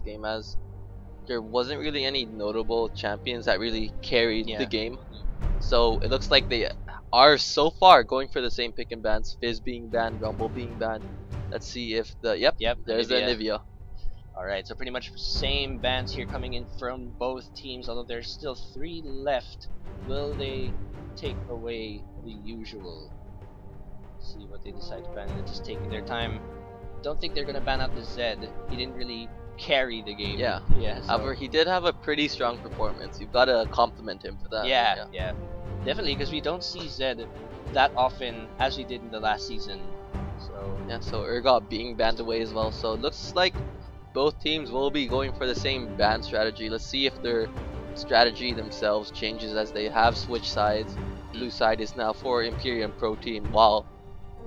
last game, as there wasn't really any notable champions that really carried the game. So it looks like they are so far going for the same pick and bans. Fizz being banned, Rumble being banned. Let's see if the there's the Nivea. Alright, so pretty much same bans here coming in from both teams, although there's still 3 left. Will they take away the usual? Let's see what they decide to ban. They're just taking their time. Don't think they're gonna ban out the Zed. He didn't really carry the game. Yeah. So. However, he did have a pretty strong performance. You've got to compliment him for that. Yeah. Definitely, because we don't see Zed that often as we did in the last season. So Urgot being banned away as well. So it looks like both teams will be going for the same ban strategy. Let's see if their strategy themselves changes, as they have switched sides. Blue side is now for Imperium Pro Team, while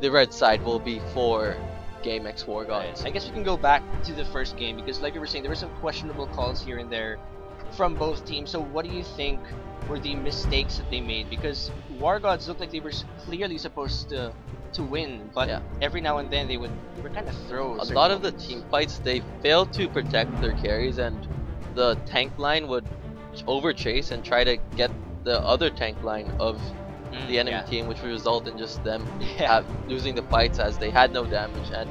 the red side will be for Gamex.Wargods. Right. I guess we can go back to the first game, because like we were saying, there were some questionable calls here and there from both teams. So what do you think were the mistakes that they made? Because Wargods looked like they were clearly supposed to win, but every now and then they were kind of throw. A lot of the team fights, they failed to protect their carries, and the tank line would overchase and try to get the other tank line of the enemy team, which would result in just them losing the fights, as they had no damage. And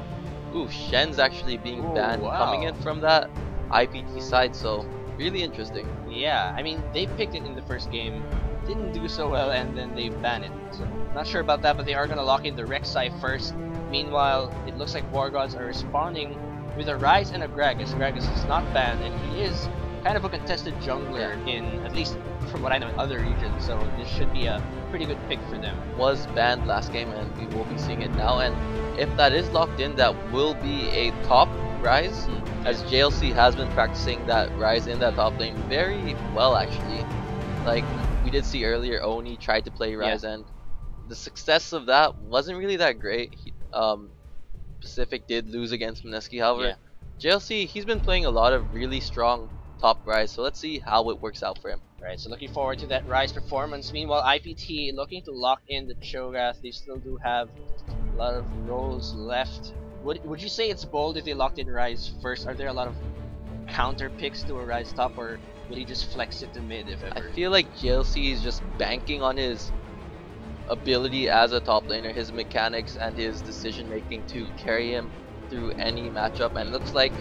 Shen's actually being banned coming in from that IPT side, so really interesting. Yeah, I mean, they picked it in the first game, didn't do so well, and then they banned it. So not sure about that, but they are going to lock in the Rek'Sai first. Meanwhile, it looks like Wargods are responding with a Ryze and a Gragas. Gragas is not banned, and he is kind of a contested jungler in, at least from what I know, in other regions. So this should be a pretty good pick for them. Was banned last game, and we will be seeing it now. And if that is locked in, that will be a top Ryze, as JLC has been practicing that Ryze in that top lane very well, actually. Like we did see earlier, Oni tried to play Ryze, and the success of that wasn't really that great. Pacific did lose against Mineski, however, JLC, he's been playing a lot of really strong top Ryze, so let's see how it works out for him. Right, so looking forward to that Ryze performance. Meanwhile, IPT looking to lock in the Cho'Gath. They still do have a lot of roles left. Would you say it's bold if they locked in Ryze first? Are there a lot of counter picks to a Ryze top, or would he just flex it to mid if ever? I feel like JLC is just banking on his ability as a top laner, his mechanics and his decision making to carry him through any matchup, and it looks like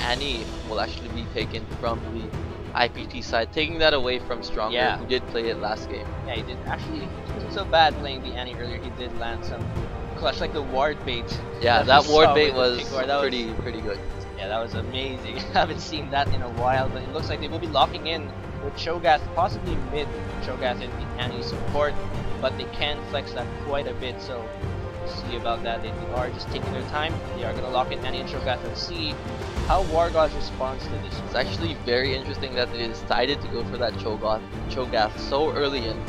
Annie will actually be taken from the IPT side, taking that away from Stronger, who did play it last game. Yeah, he did. Actually, he wasn't so bad playing the Annie earlier. He did land some clutch, like the ward bait. Yeah, that ward bait was pretty good. Yeah, that was amazing. I haven't seen that in a while, but it looks like they will be locking in with Cho'Gath, possibly mid Cho'Gath in the Annie support, but they can flex that quite a bit, so we'll see about that. They are just taking their time. They are going to lock in Annie and Cho'Gath and see how Wargods responds to this. It's actually very interesting that they decided to go for that Cho'Gath so early in.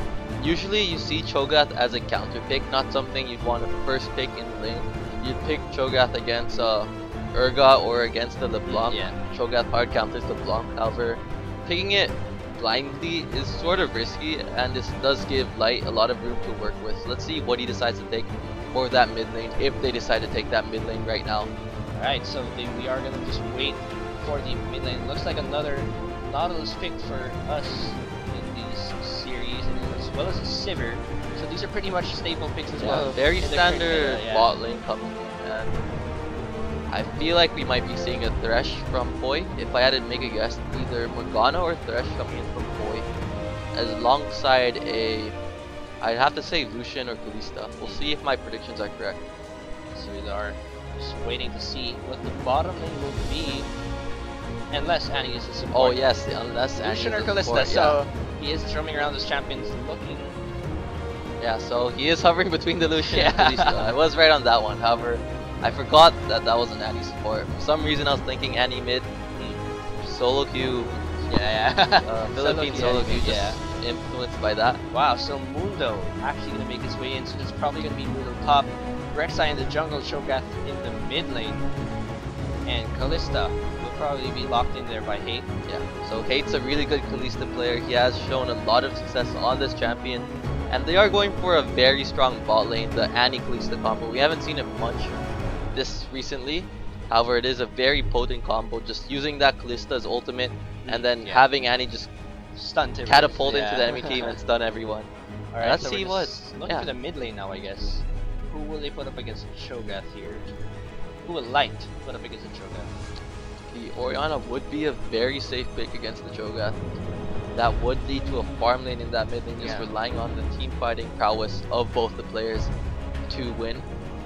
Usually you see Cho'Gath as a counter pick, not something you'd want to first pick in the lane. You'd pick Cho'Gath against Urgot or against the LeBlanc. Cho'Gath hard counters LeBlanc, however, picking it blindly is sort of risky, and this does give Light a lot of room to work with. So let's see what he decides to take for that mid lane, if they decide to take that mid lane right now. Alright, so we are going to just wait for the mid lane. Looks like another Nautilus pick for us in this series, as well as a Sivir. So these are pretty much staple picks as well. Very standard bot lane coming in, and I feel like we might be seeing a Thresh from Poi. If I had to make a guess, either Morgana or Thresh coming in from Poi, as alongside I'd have to say Lucian or Kalista. We'll see if my predictions are correct. So we are just waiting to see what the bottom lane will be, unless Annie is the support. Oh yes, unless Lucian Annie or Kalista. Support, so he is roaming around as champions, looking. Yeah, so he is hovering between the Lucian and Kalista. I was right on that one. However, I forgot that was an Annie support. For some reason, I was thinking Annie mid, solo queue. Philippine solo queue, just influenced by that. Wow, so Mundo actually going to make his way in, so it's probably going to be Mundo top, Rek'Sai in the jungle, Cho'Gath in the mid lane, and Kalista will probably be locked in there by Hate. Yeah, so Hate's a really good Kalista player. He has shown a lot of success on this champion, and they are going for a very strong bot lane, the Annie Kalista combo. We haven't seen it much this recently, However, it is a very potent combo, just using that Kallista's ultimate and then having Annie just stun catapult into the enemy team and stun everyone. Alright, let's so see we're what. just looking for the mid lane now, I guess. Who will they put up against Cho'Gath here? Who will Light put up against the Cho'Gath? The Orianna would be a very safe pick against the Cho'Gath. That would lead to a farm lane in that mid lane, just relying on the team fighting prowess of both the players to win.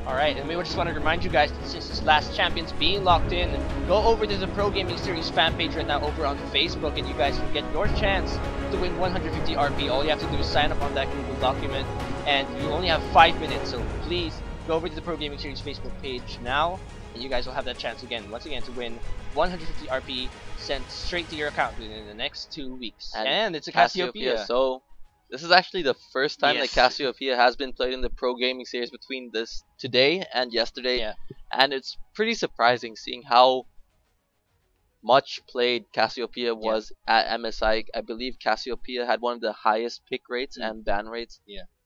Alright, and we just want to remind you guys that since this last champion's being locked in, go over to the Pro Gaming Series fan page right now over on Facebook, and you guys can get your chance to win 150 RP. All you have to do is sign up on that Google document, and you only have 5 minutes, so please go over to the Pro Gaming Series Facebook page now, and you guys will have that chance again, once again, to win 150 RP sent straight to your account within the next 2 weeks. And it's a Cassiopeia. So this is actually the first time that Cassiopeia has been played in the Pro Gaming Series between this today and yesterday, and it's pretty surprising seeing how much played Cassiopeia was at MSI. I believe Cassiopeia had one of the highest pick rates and ban rates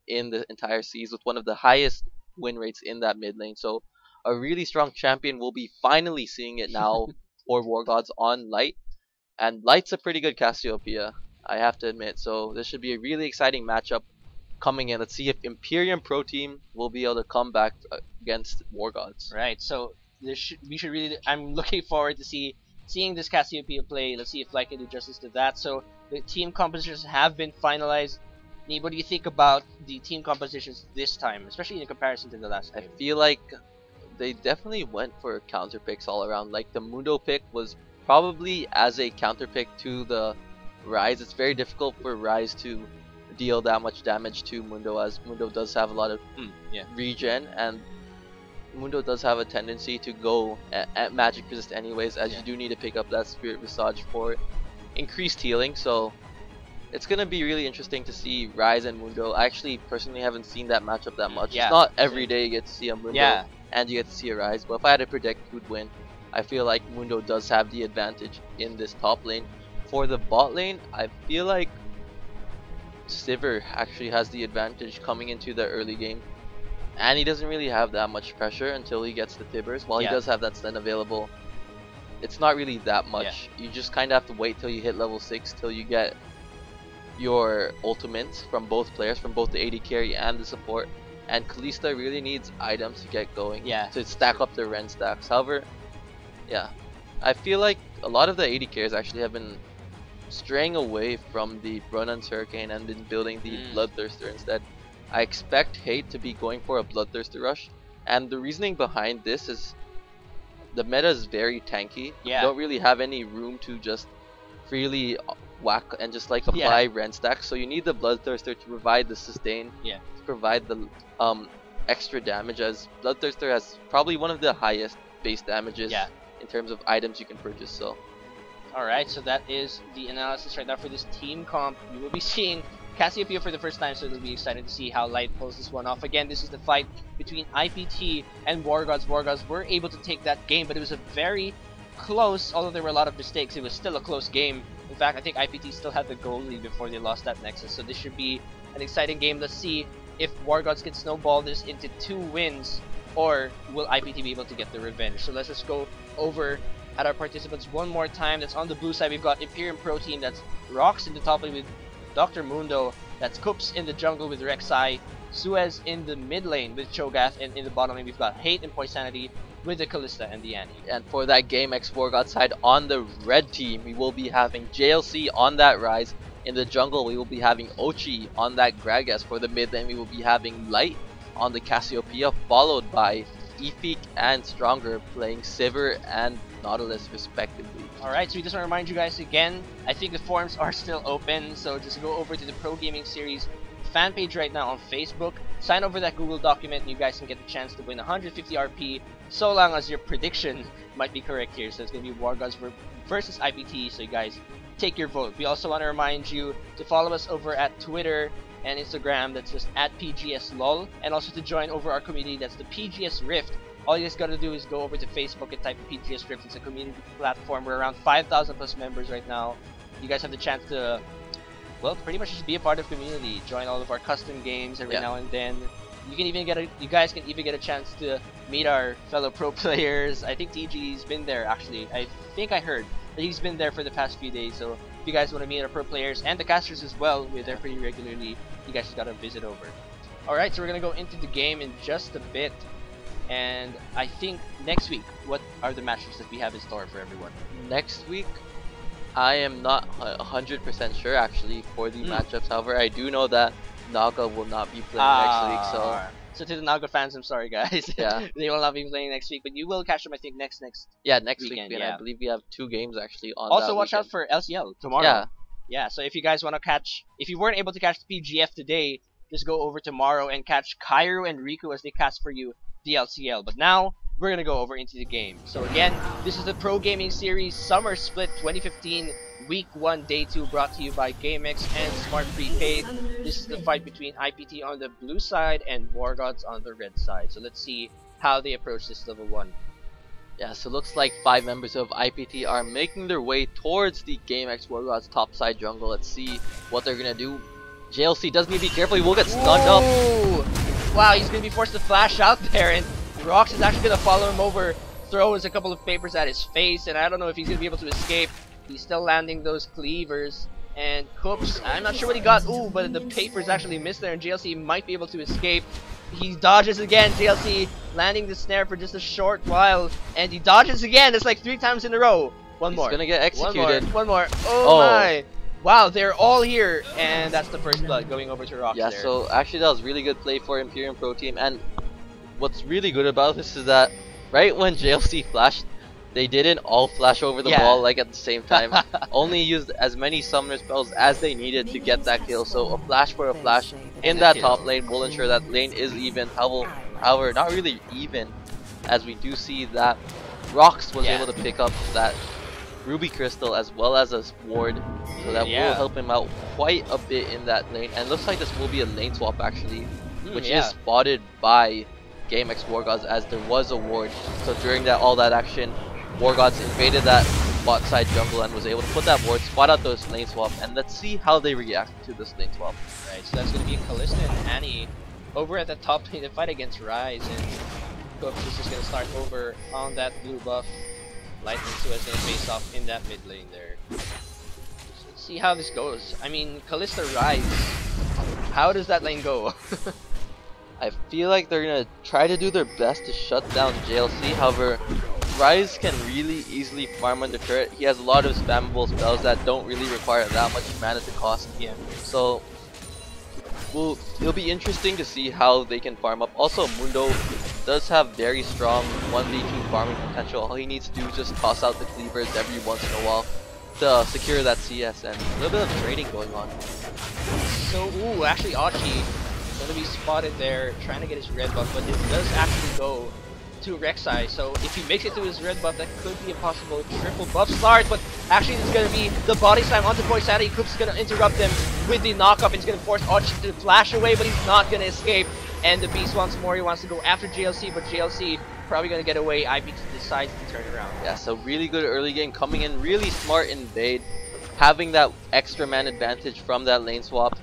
in the entire series, with one of the highest win rates in that mid lane. So a really strong champion. We'll be finally seeing it now for Wargods on Light, and Light's a pretty good Cassiopeia, I have to admit. So this should be a really exciting matchup coming in. Let's see if Imperium Pro Team will be able to come back against Wargods. Right. So we should really. I'm looking forward to seeing this Cassiopeia play. Let's see if Light can do justice to that. So the team compositions have been finalized. What do you think about the team compositions this time, especially in comparison to the last game? I feel like they definitely went for counter picks all around. Like the Mundo pick was probably as a counter pick to the Rise. It's very difficult for Rise to deal that much damage to Mundo, as Mundo does have a lot of regen, and Mundo does have a tendency to go at magic resist anyways, as you do need to pick up that Spirit Visage for increased healing. So it's gonna be really interesting to see Rise and Mundo. I actually personally haven't seen that matchup that much. It's not every day you get to see a Mundo and you get to see a Rise, but if I had to predict who'd win, I feel like Mundo does have the advantage in this top lane. For the bot lane, I feel like Sivir actually has the advantage coming into the early game, and he doesn't really have that much pressure until he gets the Tibbers. While he does have that stun available, it's not really that much. You just kind of have to wait till you hit level 6 till you get your ultimates from both players, from both the AD carry and the support. And Kalista really needs items to get going, to stack up their Ren stacks. However, I feel like a lot of the AD carries actually have been straying away from the Brunan's Hurricane and been building the Bloodthirster instead. I expect Hate to be going for a Bloodthirster rush, and the reasoning behind this is the meta is very tanky. You don't really have any room to just freely whack and just like apply Ren stacks, so you need the Bloodthirster to provide the sustain, to provide the extra damage, as Bloodthirster has probably one of the highest base damages in terms of items you can purchase. So alright, so that is the analysis right now for this team comp. We will be seeing Cassiopeia for the first time, so it'll be exciting to see how Light pulls this one off. Again, this is the fight between IPT and Wargods. Wargods were able to take that game, but it was a very close, although there were a lot of mistakes, it was still a close game. In fact, I think IPT still had the goal lead before they lost that Nexus, so this should be an exciting game. Let's see if Wargods can snowball this into 2 wins, or will IPT be able to get the revenge. So let's just go over at our participants one more time. That's on the blue side, we've got Imperium Pro Team, that's Rox in the top lane with Dr. Mundo, that's Koops in the jungle with Rek'Sai, Suez in the mid lane with Cho'Gath, and in the bottom lane we've got Hate and Poisanity with the Kalista and the Annie. And for that Gamex.Wargods side, on the red team, we will be having JLC on that Rise. In the jungle, we will be having Ochi on that Gragas. For the mid lane, we will be having Light on the Cassiopeia, followed by Efik and Stronger playing Sivir and Nautilus respectively. Alright, so we just want to remind you guys again, I think the forums are still open, so just go over to the Pro Gaming Series fan page right now on Facebook, sign over that Google document, and you guys can get the chance to win 150 RP, so long as your prediction might be correct here. So it's going to be Wargods versus IPT, so you guys take your vote. We also want to remind you to follow us over at Twitter and Instagram, that's just at PGSLOL, and also to join over our community, that's the PGS Rift. All you guys gotta do is go over to Facebook and type PGS Rift. It's a community platform. We're around 5,000 plus members right now. You guys have the chance to, well, pretty much just be a part of the community. Join all of our custom games every now and then. you guys can even get a chance to meet our fellow pro players. I think TG's been there actually. I think I heard that he's been there for the past few days. So if you guys want to meet our pro players and the casters as well, we're there pretty regularly. You guys just gotta visit over. Alright, so we're gonna go into the game in just a bit. And I think next week, what are the matches that we have in store for everyone? Next week, I am not 100% sure actually for the matchups. However, I do know that Naga will not be playing next week. So to the Naga fans, I'm sorry guys. Yeah. They will not be playing next week, but you will catch them I think next next weekend, week. Yeah. I believe we have 2 games actually on Also that watch weekend. out for LCL tomorrow. Yeah. Yeah, so if you guys want to catch, if you weren't able to catch the PGF today, just go over tomorrow and catch Cairo and Riku as they cast for you the LCL. But now, we're going to go over into the game. So again, this is the Pro Gaming Series Summer Split 2015 Week 1 Day 2 brought to you by Gamex and Smart Prepaid. This is the fight between IPT on the blue side and Wargods on the red side. So let's see how they approach this level 1. Yeah, so looks like 5 members of IPT are making their way towards the Gamex.Wargods top side jungle. Let's see what they're gonna do. JLC does need to be careful, he will get stunned up. Wow, he's gonna be forced to flash out there, and Rox is actually gonna follow him over, throws a couple of papers at his face, and I don't know if he's gonna be able to escape. He's still landing those cleavers. And Coops, I'm not sure what he got. Ooh, but the papers actually missed there, and JLC might be able to escape. He dodges again, JLC landing the snare for just a short while, and he dodges again. It's like 3 times in a row. One more. He's gonna get executed. One more. Oh my. Wow, they're all here, and that's the first blood going over to Rox. Yeah, there. so actually that was really good play for Imperium Pro Team, and what's really good about this is that right when JLC flashed, they didn't all flash over the wall like at the same time. Only used as many summoner spells as they needed to get that kill. So a flash for a flash in that top lane will ensure that lane is even. However, not really even, as we do see that Rox was able to pick up that Ruby Crystal as well as a ward. So that will help him out quite a bit in that lane. And looks like this will be a lane swap actually, which is spotted by Gamex.Wargods as there was a ward. So during all that action, Wargods invaded that bot side jungle and was able to put that ward, spot out those lane swap, and let's see how they react to this lane swap. Right, so that's going to be Kalista and Annie over at the top lane to fight against Rise, and Cooks is just going to start over on that blue buff. Lightning Suez is going to face off in that mid lane there. So let's see how this goes. I mean, Kalista Rise, how does that lane go? I feel like they're going to try to do their best to shut down JLC, however, Rise can really easily farm on the turret. He has a lot of spammable spells that don't really require that much mana to cost. Yeah. So, it'll be interesting to see how they can farm up. Also, Mundo does have very strong 1v2 farming potential. All he needs to do is just toss out the cleavers every once in a while to secure that CS, and a little bit of trading going on. So, actually Achi gonna be spotted there trying to get his red buff, but it does actually go to Rek'Sai, so if he makes it to his red buff, that could be a possible triple buff start, but actually it's going to be the body slam onto Poisati. Coops is going to interrupt them with the knockup. It's going to force Archie to flash away, but he's not going to escape, and the Beast once more, he wants to go after JLC, but JLC probably going to get away. IPT decides to turn around. Yeah, so really good early game, coming in really smart invade, having that extra man advantage from that lane swap.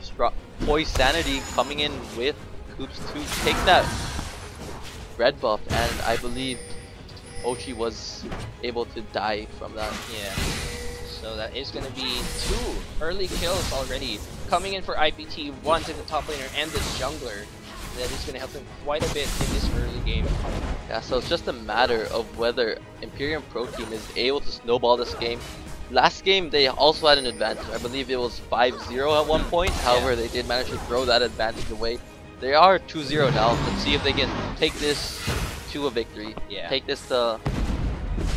Poisanity coming in with Coops to take that red buff, and I believe Ochi was able to die from that. Yeah, so that is going to be 2 early kills already coming in for IPT, one to the top laner and the jungler. That is going to help him quite a bit in this early game. Yeah, so it's just a matter of whether Imperium Pro Team is able to snowball this game. Last game they also had an advantage. I believe it was 5-0 at one point. However, they did manage to throw that advantage away. They are 2-0 now. Let's see if they can take this to a victory. Yeah. Take this to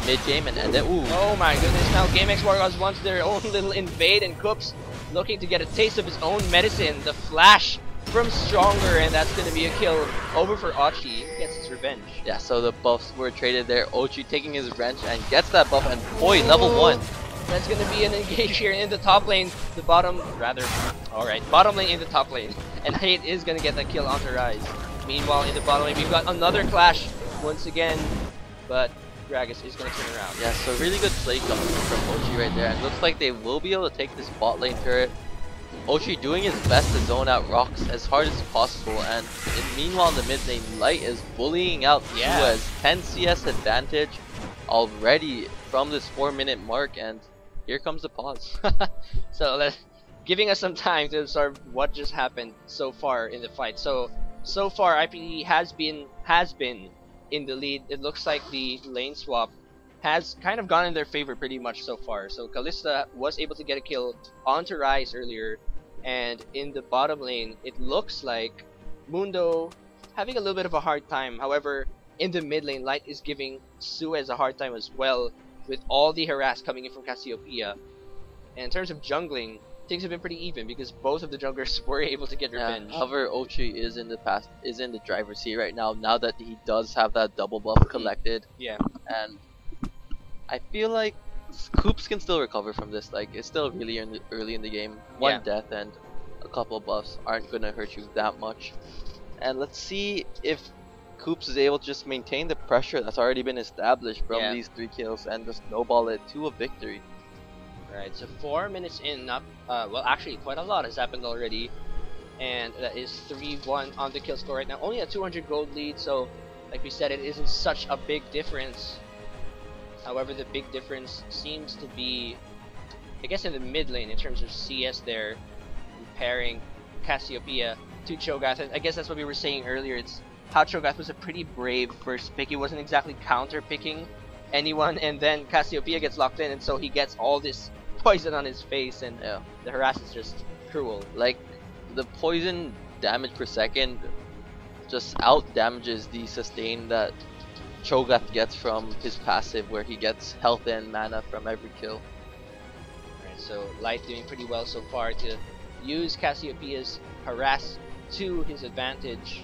mid-game and end it. Ooh. Oh my goodness, now Gamex.Wargods wants their own little invade, and Coops looking to get a taste of his own medicine. The flash from Stronger, and that's going to be a kill over for Achi. He gets his revenge. Yeah, so the buffs were traded there. Ochi taking his wrench and gets that buff, and boy, level 1. That's going to be an engage here in the top lane. The bottom lane in the top lane. And Hate is going to get that kill onto Rise. Meanwhile, in the bottom lane, we've got another clash once again. But Gragas is going to turn around. Yeah, so really good play coming from Ochi right there. And looks like they will be able to take this bot lane turret. Ochi doing his best to zone out rocks as hard as possible, and meanwhile in the mid lane, Light is bullying out Suez. 10 CS advantage already from this 4-minute mark, and here comes the pause. So giving us some time to absorb what just happened so far in the fight. So far IPT has been in the lead. It looks like the lane swap has kind of gone in their favor pretty much so far. So Kalista was able to get a kill onto Rise earlier, and in the bottom lane it looks like Mundo having a little bit of a hard time. However, in the mid lane, Light is giving Suez a hard time as well, with all the harass coming in from Cassiopeia. And in terms of jungling, things have been pretty even because both of the junglers were able to get revenge. However, Ochi is in the driver's seat right now that he does have that double buff collected. Yeah. And I feel like Coops can still recover from this. Like, it's still really early in the game. One death and a couple of buffs aren't gonna hurt you that much. And let's see if Coops is able to just maintain the pressure that's already been established from these 3 kills and just snowball it to a victory. Right, so 4 minutes in, well, actually quite a lot has happened already, and that is 3-1 on the kill score right now. Only a 200 gold lead, so like we said, it isn't such a big difference. However, the big difference seems to be, I guess, in the mid lane in terms of CS there, pairing Cassiopeia to Cho'Gath. And I guess that's what we were saying earlier. It's how Cho'Gath was a pretty brave first pick. He wasn't exactly counter picking anyone, and then Cassiopeia gets locked in, and so he gets all this poison on his face, and the harass is just cruel. Like, the poison damage per second just out damages the sustain that Cho'Gath gets from his passive, where he gets health and mana from every kill. Alright, so Light doing pretty well so far to use Cassiopeia's harass to his advantage.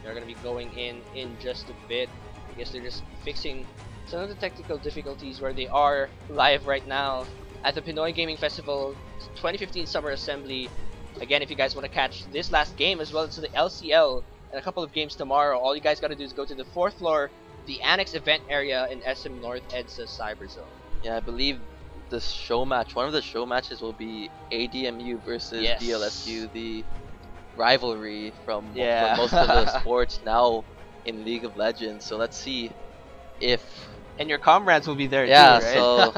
They're going to be going in just a bit. I guess they're just fixing some of the technical difficulties where they are live right now at the Pinoy Gaming Festival 2015 Summer Assembly. Again, if you guys want to catch this last game as well as the LCL and a couple of games tomorrow, all you guys got to do is go to the 4th floor, the Annex event area in SM North EDSA Cyber Zone. Yeah, I believe the show match, one of the show matches will be ADMU versus DLSU, the rivalry from most of the sports now in League of Legends. So let's see if... And your comrades will be there too, right? So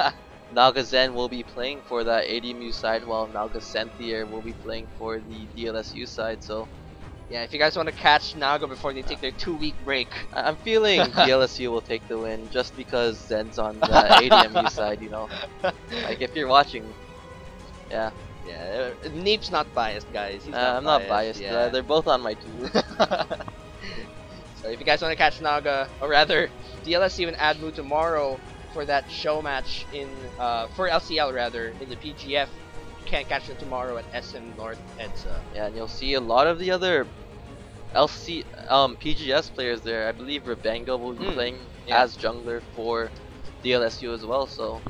Naga Zen will be playing for the ADMU side, while Naga Senthier will be playing for the DLSU side. So yeah, if you guys want to catch Naga before they take their 2-week break, I'm feeling DLSU will take the win just because Zen's on the ADMU side, you know. Like, if you're watching, yeah, Neep's not biased, guys. He's I'm not biased. They're both on my team. So if you guys want to catch Naga, or rather DLSU and Admu tomorrow for that show match in for LCL rather in the PGF, you can't catch them tomorrow at SM North EDSA. Yeah, and you'll see a lot of the other PGS players there. I believe Rabenga will be playing as jungler for DLSU as well. So,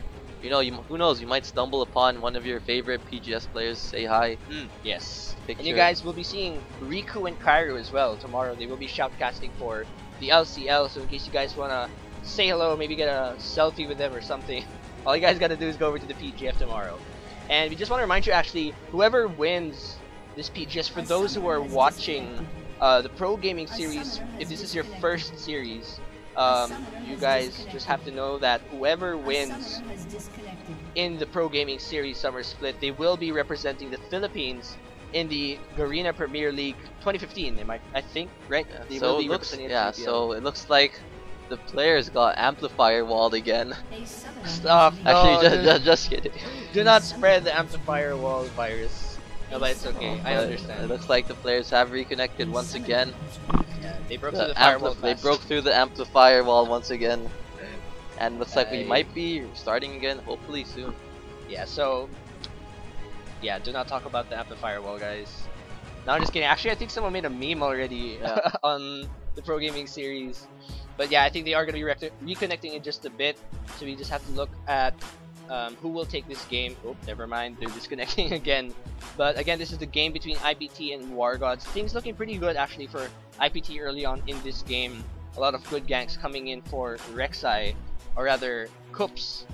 you know, who knows? You might stumble upon one of your favorite PGS players. Say hi. Yes. And you guys will be seeing Riku and Kairu as well tomorrow. They will be shoutcasting for the LCL. So in case you guys wanna say hello, maybe get a selfie with them or something, all you guys gotta do is go over to the PGF tomorrow. And we just want to remind you, actually, whoever wins this PGS, for those who are watching the Pro Gaming Series, if this is your first series, you guys just have to know that whoever wins in the Pro Gaming Series Summer Split, they will be representing the Philippines in the Garena Premier League 2015. I think, right? They so will be so it looks like the players got amplifier walled again. Stop. No, actually, just kidding. Do not spread the amplifier wall virus. No, but it's okay. I understand. It looks like the players have reconnected once again. Yeah, they broke through the firewall. They broke through the amplifier wall once again, and looks like we might be starting again, hopefully soon. Yeah. So, yeah, do not talk about the amplifier wall, guys. No, I'm just kidding. Actually, I think someone made a meme already on the Pro Gaming Series. But yeah, I think they are going to be reconnecting in just a bit. So we just have to look at who will take this game. Oh, never mind. They're disconnecting again. But again, this is the game between IPT and Wargods. Things looking pretty good actually for IPT early on in this game. A lot of good ganks coming in for Rek'Sai, or rather Kups.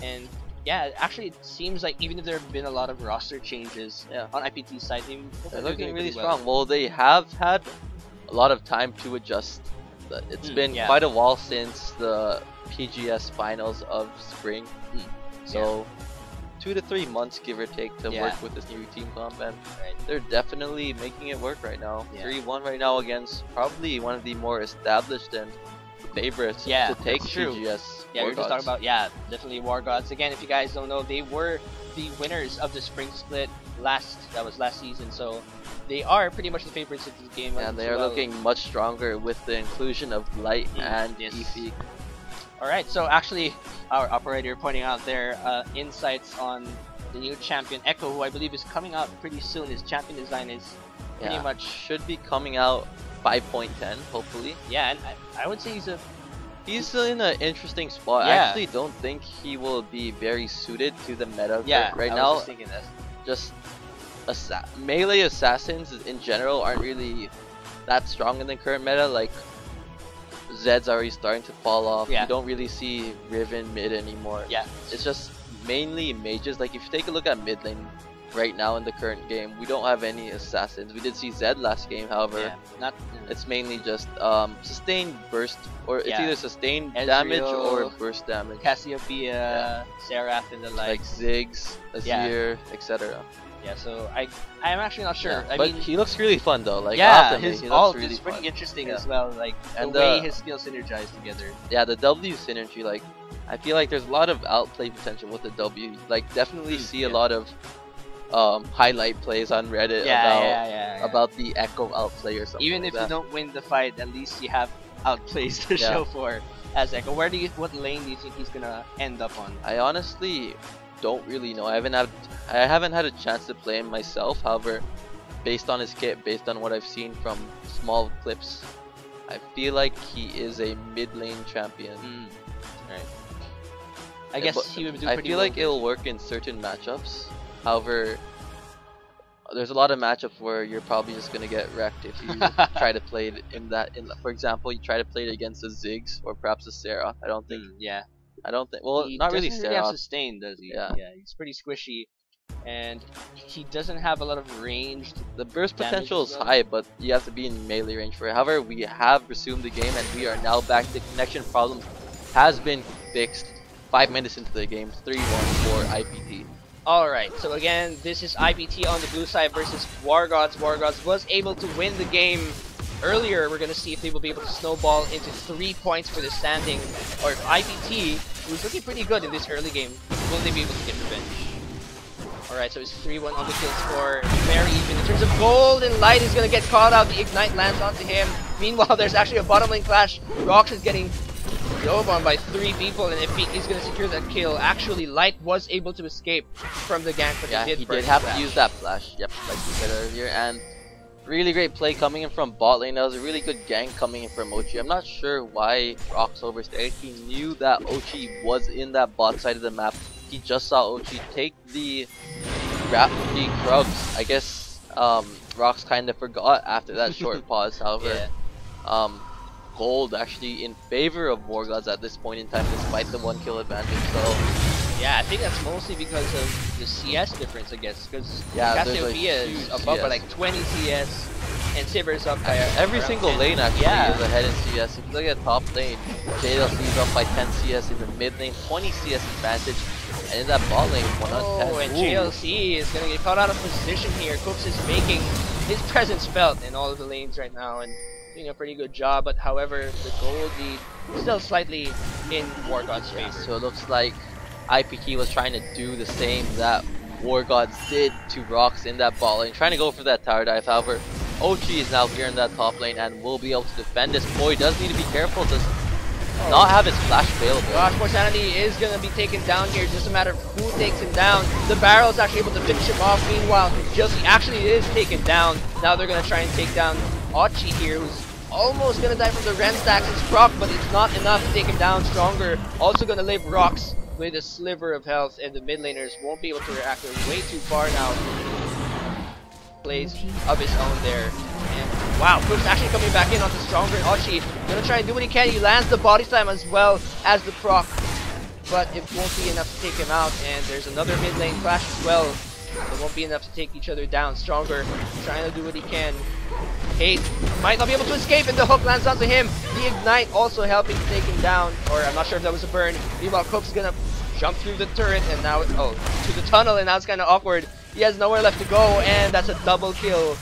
And yeah, actually, it seems like even if there have been a lot of roster changes on IPT's side, they're looking really strong. Well, they have had a lot of time to adjust. It's been quite a while since the PGS finals of spring, so 2 to 3 months, give or take, to work with this new team comp, and they're definitely making it work right now. 3-1 right now against probably one of the more established and favorites to take PGS. Yeah, we're just talking about definitely Wargods. Again, if you guys don't know, they were the winners of the spring split last season, so they are pretty much the favorites of this game. And they are looking much stronger with the inclusion of Light and Efi. Alright, so actually our operator pointing out their insights on the new champion Echo, who I believe is coming out pretty soon. His champion design is pretty much should be coming out 5.10 hopefully. Yeah, and I would say he's in an interesting spot. I actually don't think he will be very suited to the meta right now. Just thinking that. Just melee assassins in general aren't really that strong in the current meta. Like Zed's already starting to fall off. You don't really see Riven mid anymore. It's just mainly mages. Like if you take a look at mid lane right now in the current game, we don't have any assassins. We did see Zed last game, however, it's mainly just sustained burst, or it's either sustained damage or burst damage. Cassiopeia, Seraph, and the like Ziggs, Azir, etc. Yeah, so I'm actually not sure. I but mean, he looks really fun though. Like his he ult really is pretty fun. interesting as well. Like and the way his skills synergize together. Yeah, the W synergy. Like I feel like there's a lot of outplay potential with the W. Like definitely see a lot of highlight plays on Reddit about the Echo outplay or something. Even if you don't win the fight, at least you have outplays to show for as Echo. What lane do you think he's gonna end up on? I honestly don't really know. I haven't had a chance to play him myself. However, based on his kit, based on what I've seen from small clips, I feel like he is a mid lane champion. Right. I guess he would do pretty I feel like it'll work in certain matchups. However, there's a lot of matchups where you're probably just gonna get wrecked if you try to play it for example, you try to play it against a Ziggs or perhaps a Seraph. I don't think. I don't think. Well, he not really Seraph. Seraph. Have sustain, does he? Yeah, he's pretty squishy, and he doesn't have a lot of range. The burst potential is high, but you have to be in melee range for it. However, we have resumed the game and we are now back. The connection problem has been fixed. 5 minutes into the game, 3-1 for IPT. Alright, so again, this is IPT on the blue side versus Wargods. Wargods was able to win the game earlier. We're going to see if they will be able to snowball into 3 points for the standing. Or if IPT, who's looking pretty good in this early game, will they be able to get revenge? Alright, so it's 3-1 on the kill score. Very even. In terms of gold and light, is going to get caught out. The ignite lands onto him. Meanwhile, there's actually a bottom lane clash. Rox is getting dove on by 3 people, and if he's going to secure that kill, actually Light was able to escape from the gank, but he did have to use that flash. Yep, like you said earlier, and really great play coming in from bot lane. That was a really good gank coming in from Ochi. I'm not sure why Rox overstayed. He knew that Ochi was in that bot side of the map. He just saw Ochi take the Krugs. I guess Rox kind of forgot after that short pause. However, gold actually in favor of Wargods at this point in time, despite the 1 kill advantage. So yeah, I think that's mostly because of the CS difference, I guess. Because Cassiopeia is above by like 20 CS, and Sivir's up by every single 10. Lane actually is ahead in CS. If you look at top lane, JLC is up by 10 CS in the mid lane, 20 CS advantage, and in that bot lane, 1 on 10. Oh, and JLC is gonna get caught out of position here. Cooks is making his presence felt in all of the lanes right now, and doing a pretty good job, but however, the gold lead still slightly in Wargods' favor. So it looks like IPT was trying to do the same that Wargods did to Rox in that bot lane, trying to go for that tower dive. However, Ochi is now here in that top lane and will be able to defend this. Boy does need to be careful to not have his flash available. Gosh, Morsanity is going to be taken down here, just a matter of who takes him down. The barrel is actually able to finish him off. Meanwhile, Josie actually is taken down. Now they're going to try and take down Ochi here, who's almost gonna die from the Ren stacks. It's proc, but it's not enough to take him down. Stronger also gonna live Rox with a sliver of health, and the mid laners won't be able to react. They're way too far now. Plays of his own there. And wow, Cook's actually coming back in onto Stronger and Ochi. Gonna try and do what he can. He lands the body slam as well as the proc. but it won't be enough to take him out. And there's another mid lane clash as well. It won't be enough to take each other down. Stronger trying to do what he can. Hate might not be able to escape, and the hook lands onto him. The ignite also helping to take him down, or I'm not sure if that was a burn. Meanwhile, Cook's gonna jump through the turret and now to the tunnel, and now it's kind of awkward. He has nowhere left to go, and that's a double kill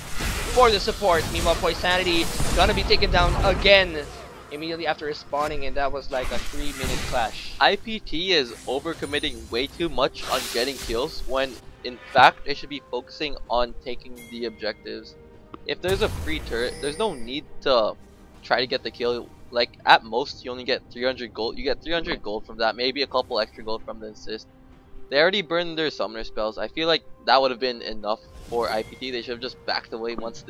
for the support. Meanwhile, Poisanity gonna be taken down again immediately after respawning, and that was like a 3-minute clash. IPT is overcommitting way too much on getting kills when in fact they should be focusing on taking the objectives. If there's a free turret, there's no need to try to get the kill. Like at most you only get 300 gold. You get 300 gold from that, maybe a couple extra gold from the assist. They already burned their summoner spells. I feel like that would have been enough for IPT. They should have just backed away once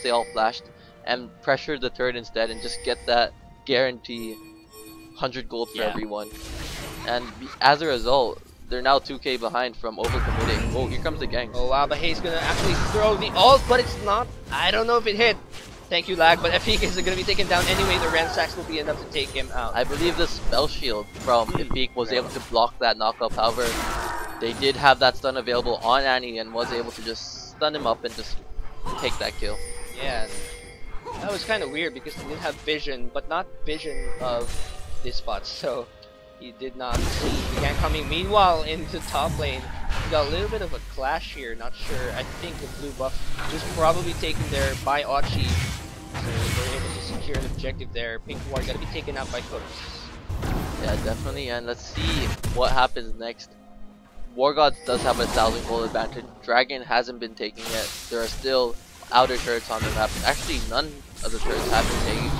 they all flashed and pressured the turret instead and just get that guarantee 100 gold for everyone. And as a result, they're now 2k behind from overcommitting. Oh, here comes the gang. Oh wow, but Hayes gonna actually throw the ult, but it's not. I don't know if it hit. Thank you, Lag, but Efik is gonna be taken down anyway. The Ransacs will be enough to take him out. I believe the spell shield from Efik was able to block that knockup. However, they did have that stun available on Annie and was able to just stun him up and just take that kill. Yeah, that was kind of weird because he did have vision, but not vision of this spot, so he did not see the gang coming. Meanwhile, into top lane, we got a little bit of a clash here. Not sure. I think the blue buff was probably taken there by Ochi, so they're able to secure an objective there. Pink Ward got to be taken out by Cooks. Yeah, definitely. And let's see what happens next. Wargods does have a 1000 gold advantage. Dragon hasn't been taken yet. There are still outer turrets on the map. Actually, none of the turrets have been taken.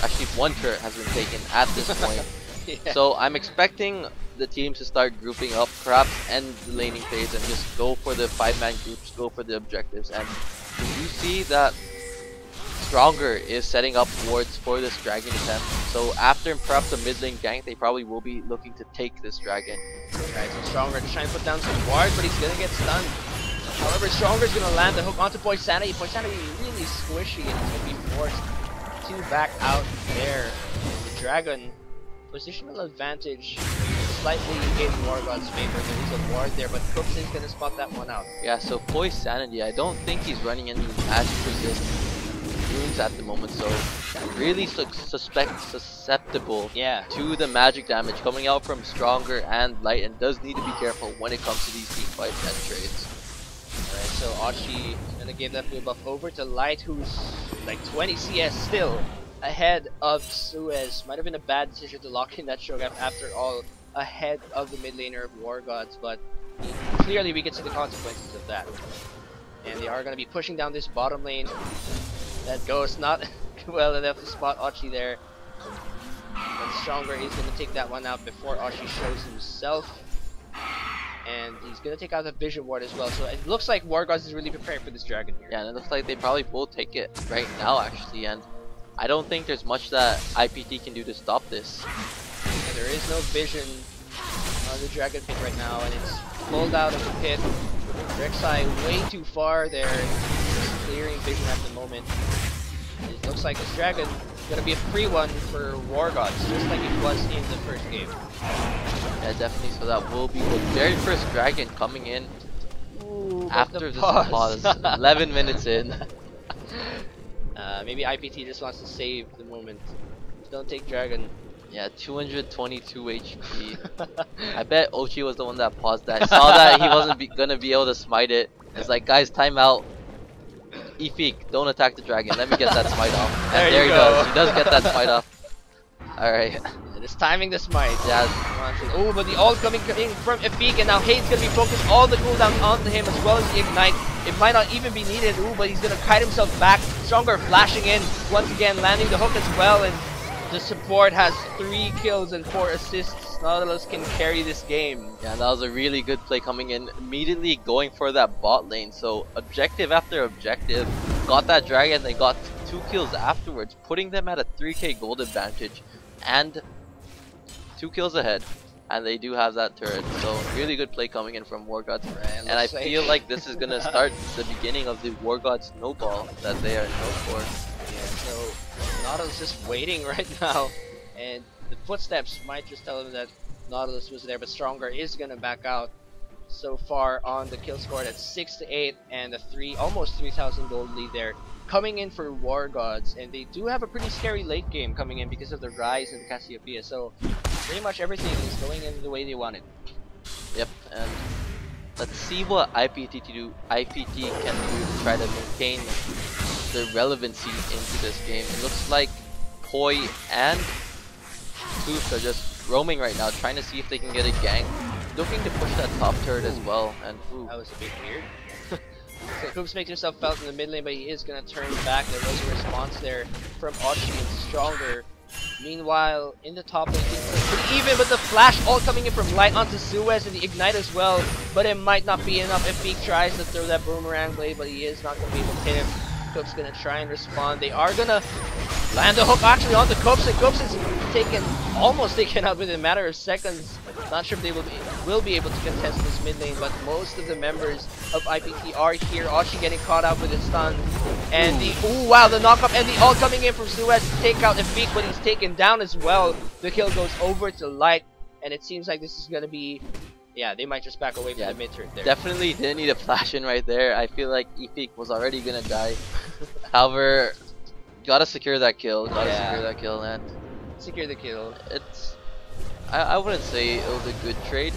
Actually, one turret has been taken at this point. Yeah. So I'm expecting the teams to start grouping up, perhaps end the laning phase and just go for the 5-man groups, go for the objectives. And you see that Stronger is setting up wards for this dragon attempt. So after perhaps a mid lane gank, they probably will be looking to take this dragon. Right, so Stronger to try and put down some wards, but he's gonna get stunned. However, Stronger's gonna land the hook onto Poisanity. Poisanity really squishy, and he's gonna be forced to back out there. The dragon positional advantage slightly in Wargod's favor. There is a ward there, but Cooks is gonna spot that one out. Yeah, so Poisanity, I don't think he's running any magic resist runes at the moment, so really susceptible to the magic damage coming out from Stronger and Light, and does need to be careful when it comes to these team fights and trades. Alright, so Ochi is gonna give that blue buff over to Light, who's like 20 CS still ahead of Suez. Might have been a bad decision to lock in that Shogun after all, ahead of the mid laner of Wargods, but clearly we can see the consequences of that. And they are going to be pushing down this bottom lane. That goes not well enough to spot Ochi there. But Stronger is going to take that one out before Ochi shows himself. And he's going to take out the Vision Ward as well. So it looks like Wargods is really preparing for this dragon here. Yeah, and it looks like they probably will take it right now actually. And I don't think there's much that IPT can do to stop this. And there is no vision on the dragon pit right now, and it's pulled out of the pit. Rek'Sai way too far there, just clearing vision at the moment. It looks like this dragon is going to be a free one for Wargods, just like it was in the first game. Yeah, definitely. So that will be the very first dragon coming in. Ooh, after this pause. 11 minutes in. Maybe IPT just wants to save the moment. Don't take dragon. Yeah, 222 HP. I bet Ochi was the one that paused that. Saw that he wasn't gonna be able to smite it. It's like, guys, time out. Efik, don't attack the dragon. Let me get that smite off. And there he does. He does get that smite off. Alright. Just timing the smite. Yeah. Oh, but the ult coming in from Efik, and now Hate's gonna be focused all the cooldowns onto him as well as the ignite. It might not even be needed. Ooh, but he's gonna kite himself back. Stronger flashing in once again, landing the hook as well, and the support has 3 kills and 4 assists. Nautilus can carry this game. Yeah, that was a really good play coming in, immediately going for that bot lane. So objective after objective, got that dragon, they got 2 kills afterwards, putting them at a 3k gold advantage and 2 kills ahead. And they do have that turret, so really good play coming in from Wargods. And I feel like this is gonna start the beginning of the Wargods snowball that they are known for. Yeah, so Nautilus just waiting right now, and the footsteps might just tell him that Nautilus was there, but Stronger is gonna back out. So far on the kill score, that's 6-8 and a almost 3,000 gold lead there. Coming in for War Gods, and they do have a pretty scary late game coming in because of the Rise and the Cassiopeia. So pretty much everything is going in the way they want it. Yep, and let's see what IPT can do to try to maintain their relevancy into this game. It looks like Poi and Tooth are just roaming right now, trying to see if they can get a gank. Looking to push that top turret as well, and ooh. That was a bit weird. So Koops makes himself felt in the mid lane, but he is gonna turn back. There was a response there from Ochi and Stronger. Meanwhile, in the top lane, things are pretty even, but the flash all coming in from Light onto Suez and the ignite as well. But it might not be enough if he tries to throw that boomerang blade, but he is not gonna be able to hit him. Koops gonna try and respond. They are gonna land a hook actually onto Koops, and Koops is almost taken out within a matter of seconds. Not sure if they will be able to contest this mid lane, but most of the members of IPT are here. Oshi getting caught out with a stun, and the knockup and the ult coming in from Suez to take out Efik, but he's taken down as well. The kill goes over to Light, and it seems like this is gonna be, yeah, they might just back away from the mid turret there. Definitely didn't need a flash in right there. I feel like Efik was already gonna die. However, gotta secure that kill. Secure that kill, and secure the kill. I wouldn't say it was a good trade.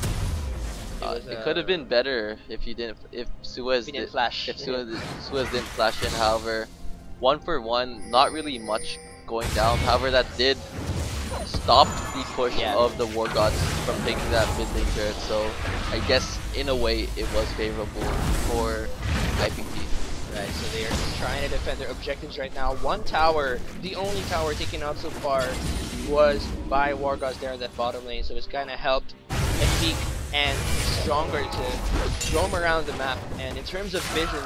It could have been better if Suez didn't flash in. However, 1-for-1, not really much going down. However, that did stop the push of the War Gods from taking that mid lane turret. So I guess in a way it was favorable for IPT. Right, so they are just trying to defend their objectives right now. One tower, the only tower taken out so far, was by War Gods there in that bottom lane, so it's kind of helped Efik and Stronger to roam around the map. And in terms of vision,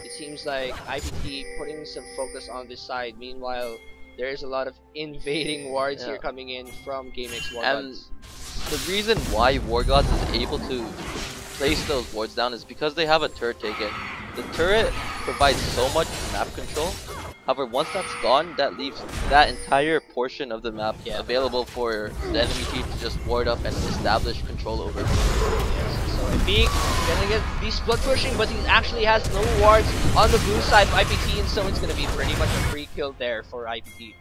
it seems like IPT putting some focus on this side. Meanwhile, there is a lot of invading wards here coming in from Gamex.Wargods. And the reason why Wargods is able to place those wards down is because they have a turret taken. The turret provides so much map control. However, once that's gone, that leaves that entire portion of the map available for the enemy team to just ward up and establish control over. Yes, so Efik gonna get these blood pushing, but he actually has no wards on the blue side of IPT, and so it's gonna be pretty much a free kill there for IPT.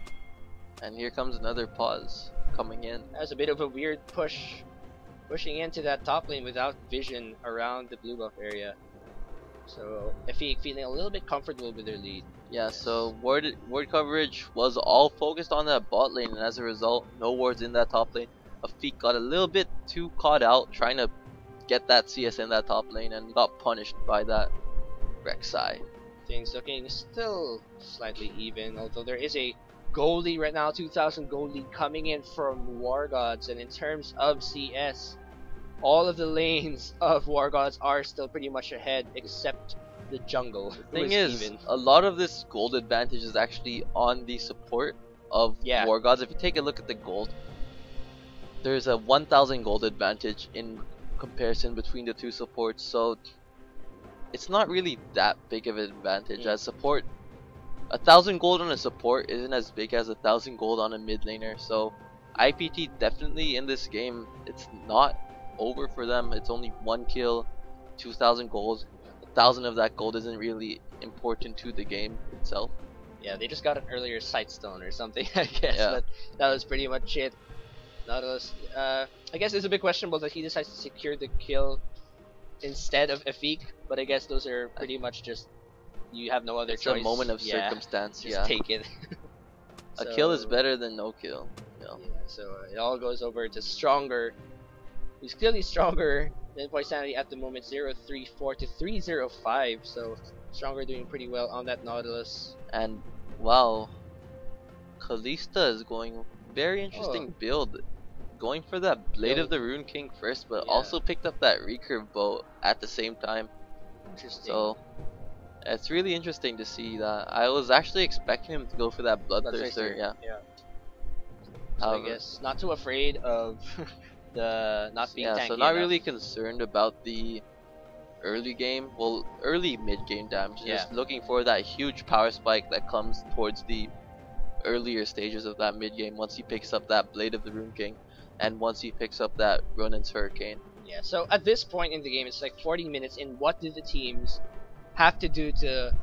And here comes another pause coming in. That's a bit of a weird pushing into that top lane without vision around the blue buff area. So Efik feeling a little bit comfortable with their lead. Yeah, so ward coverage was all focused on that bot lane, and as a result, no wards in that top lane. Efik got a little bit too caught out trying to get that CS in that top lane and got punished by that Rek'Sai. Things looking still slightly even, although there is a gold lead right now, 2,000 gold lead coming in from War Gods. And in terms of CS, all of the lanes of War Gods are still pretty much ahead except the jungle. The thing is, a lot of this gold advantage is actually on the support of War Gods. If you take a look at the gold, there's a 1,000 gold advantage in comparison between the two supports, so it's not really that big of an advantage. As support, 1,000 gold on a support isn't as big as 1,000 gold on a mid laner. So IPT definitely in this game, it's not over for them. It's only 1 kill, 2,000 gold. 1,000 of that gold isn't really important to the game itself. Yeah, they just got an earlier sightstone or something, I guess. But that was pretty much it. Nautilus, I guess it's a bit questionable that he decides to secure the kill instead of Efik, but I guess those are pretty much just, you have no other choice. It's a moment of circumstance. Just take it. A kill is better than no kill. So it all goes over to Stronger, who's clearly stronger than Point Sanity at the moment, 0-3-4 to 3-0-5. So Stronger doing pretty well on that Nautilus. And wow, Kalista is going very interesting build, going for that Blade of the Rune King first, but also picked up that recurve bow at the same time. Interesting. So it's really interesting to see that. I was actually expecting him to go for that Bloodthirster. Yeah. So I guess not too afraid of the not being tanky so not enough. really concerned about the early game, early mid game damage. Just looking for that huge power spike that comes towards the earlier stages of that mid game once he picks up that Blade of the Rune King. and once he picks up that Ronin's Hurricane. Yeah, so at this point in the game, it's like 40 minutes in. What do the teams have to do to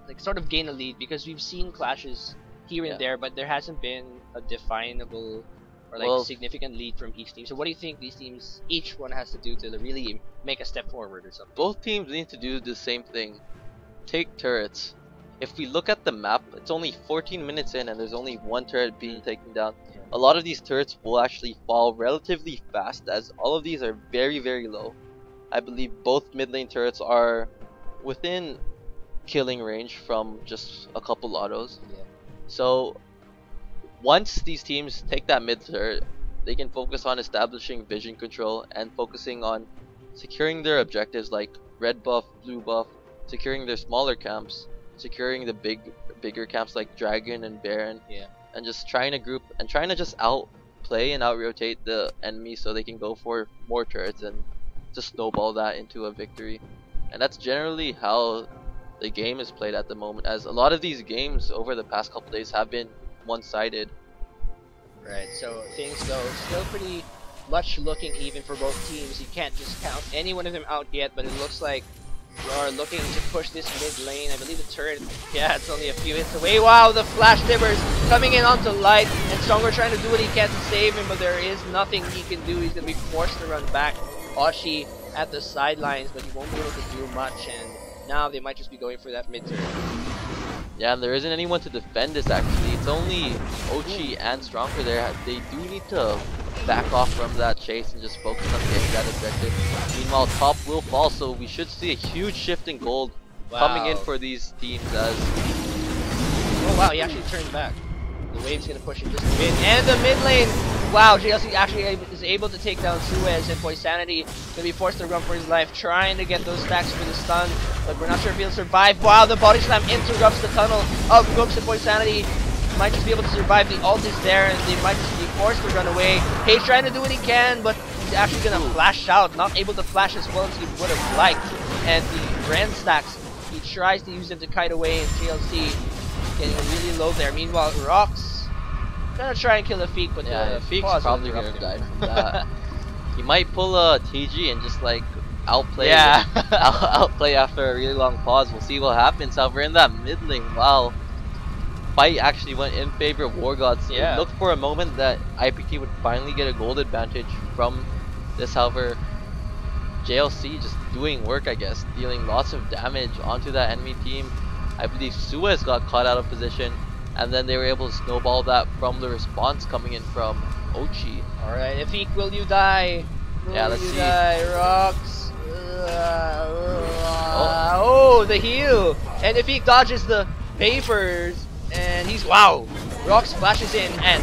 like sort of gain a lead? Because we've seen clashes here and there, but there hasn't been a definable or like significant lead from each team. So what do you think these teams, each one has to do to really make a step forward or something? Both teams need to do the same thing. Take turrets. If we look at the map, it's only 14 minutes in and there's only one turret being taken down. A lot of these turrets will actually fall relatively fast, as all of these are very, very low. I believe both mid lane turrets are within killing range from just a couple autos. So once these teams take that mid turret, they can focus on establishing vision control and focusing on securing their objectives like red buff, blue buff, securing their smaller camps, securing the bigger camps like Dragon and Baron, and just trying to group and trying to just outplay and out rotate the enemy so they can go for more turrets and just snowball that into a victory. And that's generally how the game is played at the moment, as a lot of these games over the past couple days have been one-sided. Right, so things go still pretty much looking even for both teams. You can't just count any one of them out yet, but it looks like we are looking to push this mid lane. I believe the turret, it's only a few hits away. Wow, the flash tibbers coming in onto Light, and Stronger trying to do what he can to save him, but there is nothing he can do. He's going to be forced to run back. Oshi at the sidelines, but he won't be able to do much, and now they might just be going for that mid turret. Yeah, and there isn't anyone to defend this actually. It's only Ochi and Stronger there. They do need to back off from that chase and just focus on getting that objective. Meanwhile, top will fall, so we should see a huge shift in gold coming in for these teams as... Oh wow, he actually turned back. The wave's gonna push him just a bit. And the mid lane! Wow, JLC actually is able to take down Suez, and Poisanity gonna be forced to run for his life, trying to get those stacks for the stun, but we're not sure if he'll survive. Wow, the body slam interrupts the tunnel of Gooks, and Poisanity might just be able to survive. The ult is there, and they might just be forced to run away. He's trying to do what he can, but he's actually gonna flash out, not able to flash as well as he would have liked. And the Ren stacks, he tries to use them to kite away, and JLC getting really low there. Meanwhile, Rocks gonna try and kill a Feek, but Feek's probably gonna die from that. He might pull a TG and just like outplay outplay after a really long pause. We'll see what happens. However, in that mid lane, wow, fight actually went in favor of Wargods. It looked for a moment that IPT would finally get a gold advantage from this. However, JLC just doing work, I guess, dealing lots of damage onto that enemy team. I believe Suez got caught out of position, and then they were able to snowball that from the response coming in from Ochi. Alright, Ifik, will you die? Let's see. Rocks. Oh, the heal! And Ifik dodges the vapors, and he's, wow! Rocks flashes in, and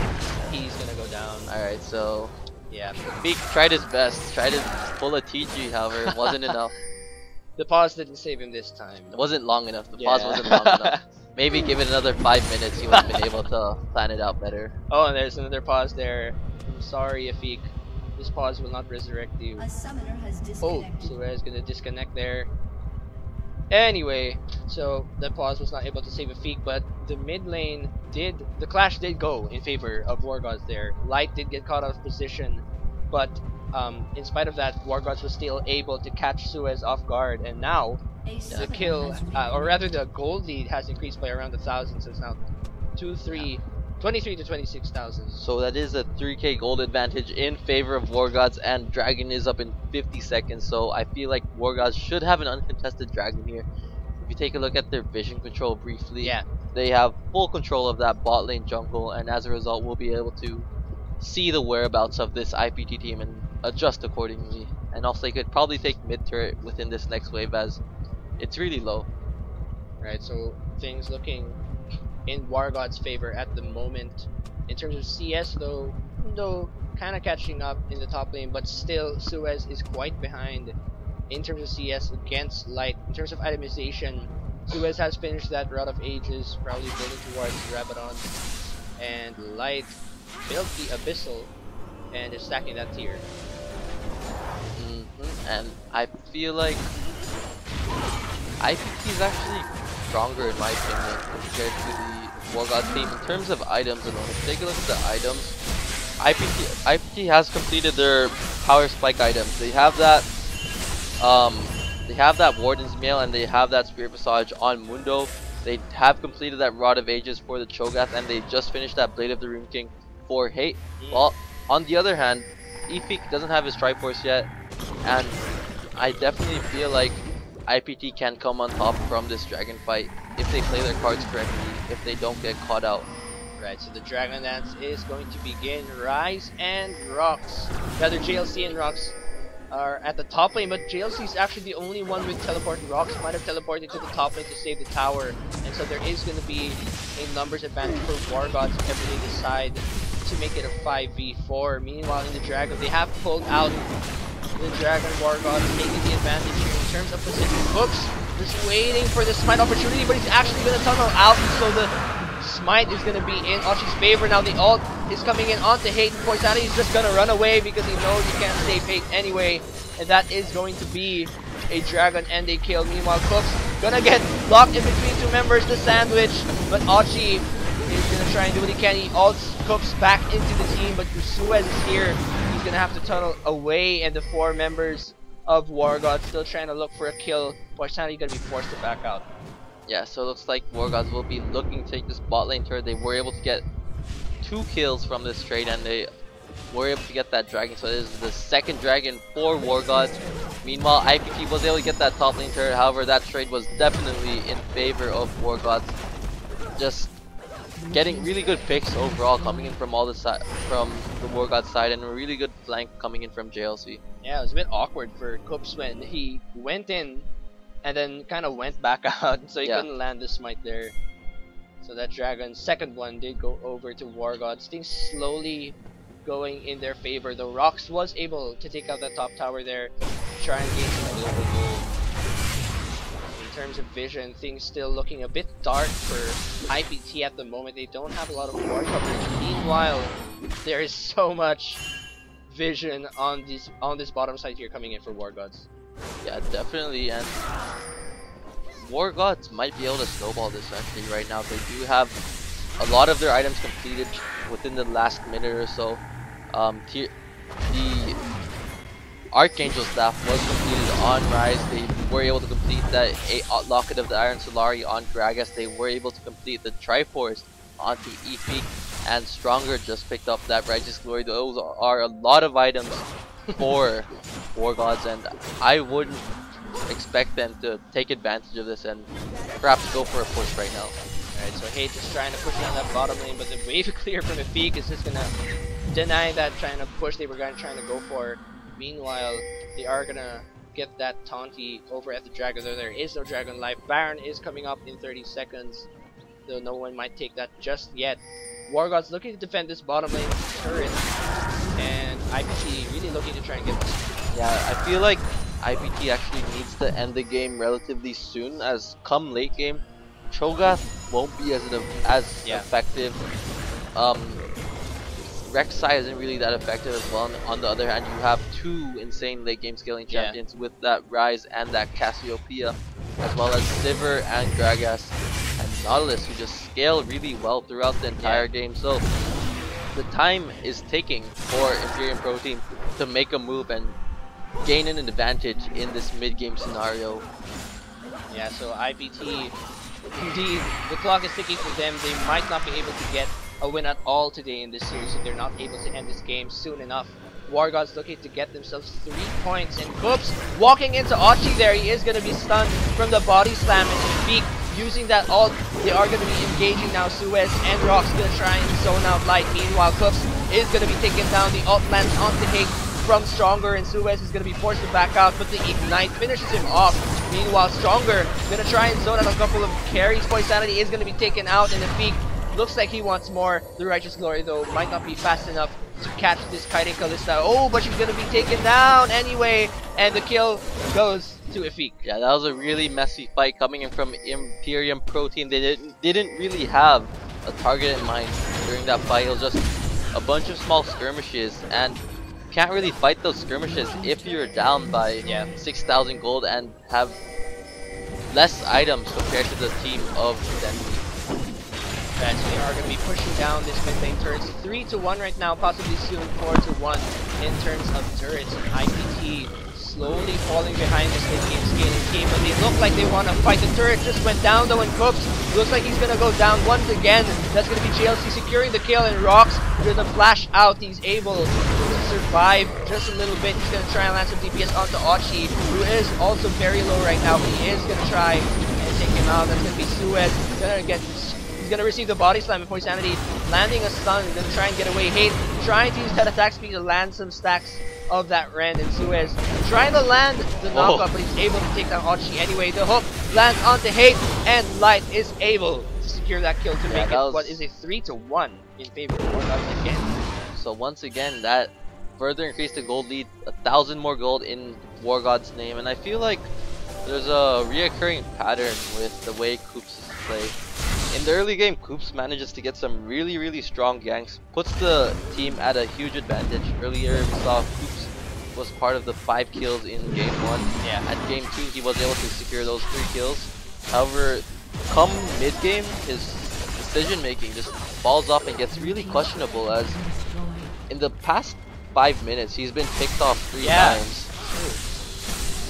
he's gonna go down. Alright, so yeah, Ifik tried his best, tried to pull a TG, however, it wasn't enough. The pause didn't save him this time. It wasn't long enough. The pause wasn't long enough. Maybe give it another 5 minutes, he would have been able to plan it out better. Oh, and there's another pause there. I'm sorry, Afik. This pause will not resurrect you. A summoner has disconnected. Oh, Suez gonna disconnect there. Anyway, so that pause was not able to save Afik, but the mid lane the clash did go in favor of Wargods there. Light did get caught out of position, but in spite of that, Wargods was still able to catch Suez off guard, and now the kill, or rather the gold lead has increased by around 1,000, so it's now 23 to 26,000. So that is a 3k gold advantage in favor of Wargods, and Dragon is up in 50 seconds, so I feel like Wargods should have an uncontested Dragon here. If you take a look at their vision control briefly, they have full control of that bot lane jungle, and as a result we'll be able to see the whereabouts of this IPT team and adjust accordingly. And also they could probably take mid turret within this next wave, as it's really low. Right, so things looking in Wargod's favor at the moment. In terms of CS though kind of catching up in the top lane, but still Suez is quite behind in terms of CS against Light. In terms of itemization, Suez has finished that Route of Ages, probably building towards Rabadon, and Light built the Abyssal and is stacking that tier. And I feel like IPT is actually stronger in my opinion compared to the Wargods team in terms of items alone. If you take a look at the items, IPT has completed their power spike items. Um, they have that Warden's Mail and they have that Spirit Visage on Mundo. They have completed that Rod of Ages for the Cho'Gath, and they just finished that Blade of the Rune King for Hate. Well, on the other hand, Efik doesn't have his Triforce yet, and I definitely feel like IPT can come on top from this dragon fight if they play their cards correctly, if they don't get caught out. Right, so the Dragon Dance is going to begin. Rise and Rocks, rather JLC and Rocks are at the top lane, but JLC is actually the only one with teleporting. Rocks might have teleported to the top lane to save the tower, and so there is going to be a numbers advantage for Wargods if they decide to make it a 5v4. Meanwhile, in the Dragon, they have pulled out the Dragon Wargods, taking the advantage here in terms of position. Hooks just waiting for the smite opportunity, but he's actually going to tunnel out, so the smite is going to be in Ochi's favor. Now the ult is coming in onto Hate, and Poisani is just going to run away because he knows he can't save Hate anyway, and that is going to be a dragon and a kill. Meanwhile, Cook's going to get locked in between two members, the sandwich, but Ochi is going to try and do what he can. He ults Cooks back into the team, but Suez is here. He's going to have to tunnel away, and the four members of Wargod still trying to look for a kill. Poisani going to be forced to back out. Yeah, so it looks like Wargods will be looking to take this bot lane turret. They were able to get 2 kills from this trade, and they were able to get that dragon. So this is the second dragon for Wargods. Meanwhile, IPT was able to get that top lane turret. However, that trade was definitely in favor of Wargods. Just getting really good picks overall coming in from all the from the Wargods side, and a really good flank coming in from JLC. Yeah, it was a bit awkward for Kups when he went in and then kind of went back out, so he couldn't land the smite there. So that dragon's second one did go over to Wargods. Things slowly going in their favor, though. Rox was able to take out that top tower there, try and gain some global gold. In terms of vision, things still looking a bit dark for IPT at the moment. They don't have a lot of war coverage. Meanwhile, there is so much vision on this bottom side here coming in for Wargods. Yeah, definitely, and Wargods might be able to snowball this actually right now. They do have a lot of their items completed within the last minute or so. The Archangel staff was completed on Rise. They were able to complete that Locket of the Iron Solari on Gragas. They were able to complete the Triforce onto Efik, and Stronger just picked up that Righteous Glory. Those are a lot of items for Wargods, and I wouldn't expect them to take advantage of this and perhaps go for a push right now. Alright, so Hate is trying to push down that bottom lane, but the wave clear from Efik is just gonna deny that trying to push they were trying to go for. Meanwhile, they are gonna get that taunty over at the dragon, though there is no dragon life. Baron is coming up in 30 seconds, though no one might take that just yet. Wargods looking to defend this bottom lane turret, and IPT really looking to try and get this. Yeah, I feel like IPT actually needs to end the game relatively soon, as come late game, Cho'Gath won't be as effective. Rek'Sai isn't really that effective as well. On the other hand, you have 2 insane late game scaling champions with that Rise and that Cassiopeia, as well as Sivir and Gragas and Nautilus, who just scale really well throughout the entire game. So the time is taking for Imperium Pro Team to make a move and gain an advantage in this mid-game scenario. Yeah, so IPT, indeed, the clock is ticking for them. They might not be able to get a win at all today in this series if they're not able to end this game soon enough. Wargods looking to get themselves 3 points, and Coops walking into Ochi there. He is going to be stunned from the body slam, and Efik using that ult. They are going to be engaging now. Suez and Rock's going to try and zone out Light. Meanwhile, Coops is going to be taken down. The ult lands onto Hate from Stronger, and Suez is going to be forced to back out, but the Ignite finishes him off. Meanwhile, Stronger going to try and zone out a couple of carries. Poisanity is going to be taken out, and Efik looks like he wants more. The Righteous Glory, though, might not be fast enough to catch this Kiting Kalista. Oh, but she's going to be taken down anyway, and the kill goes to Efik. Yeah, that was a really messy fight coming in from Imperium Pro Team. They didn't really have a target in mind during that fight. It was just a bunch of small skirmishes, and you can't really fight those skirmishes if you're down by 6,000 gold and have less items compared to the team of the enemy. Reds, they are going to be pushing down this mid lane turrets 3-1 right now, possibly soon 4-1 in terms of turrets. IPT slowly falling behind this late game scaling team, but they look like they want to fight. The turret just went down though, and Coops looks like he's going to go down once again. That's going to be JLC securing the kill, and Rocks going to flash out. He's able to survive just a little bit. He's going to try and land some DPS onto Ochi, who is also very low right now. He is going to try and take him out. That's going to be Suez. He's going to receive the body slam before Sanity, landing a stun. He's going to try and get away. Hate trying to use that attack speed to land some stacks of that Rend, and Suez trying to land the knockup, but he's able to take down Ochi anyway. The hook lands onto Hate, and Light is able to secure that kill to make it what is a 3-1 in favor of Wargods again. So once again, that further increased the gold lead, 1,000 more gold in Wargod's name, and I feel like there's a reoccurring pattern with the way Koops play. In the early game, Koops manages to get some really strong ganks, puts the team at a huge advantage. Earlier we saw Koops was part of the 5 kills in game 1. Yeah. At game 2 he was able to secure those 3 kills. However, come mid game, his decision making just falls off and gets really questionable, as in the past 5 minutes he's been picked off 3 times.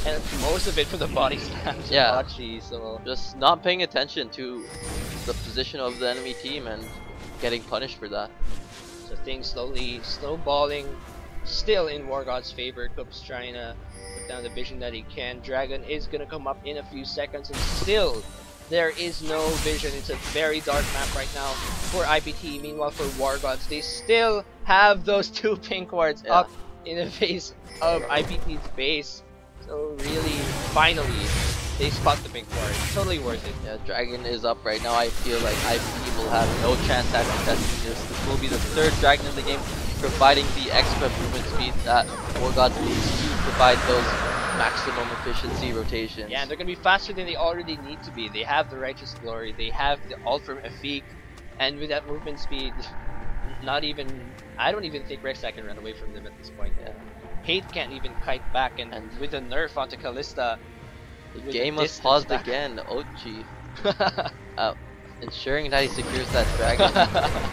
And most of it for the body slams. Yeah. Ochi, so just not paying attention to the position of the enemy team and getting punished for that. So things slowly snowballing still in Wargod's favor. Koops trying to put down the vision that he can. Dragon is gonna come up in a few seconds, and still there is no vision. It's a very dark map right now for IPT. Meanwhile for Wargods, they still have those 2 pink wards up in the face of IPT's base. So really, finally, they spot the pink ward. Totally worth it. Yeah, Dragon is up right now. I feel like IPT will have no chance at contesting this. This will be the 3rd Dragon in the game, providing the extra movement speed that Wargods needs to provide those maximum efficiency rotations. Yeah, and they're going to be faster than they already need to be. They have the Righteous Glory, they have the ult from Afik, and with that movement speed, I don't even think Rek'Sai can run away from them at this point. Yeah. Hate can't even kite back, and with the nerf onto Kalista, the game was paused again. Ochi ensuring that he secures that dragon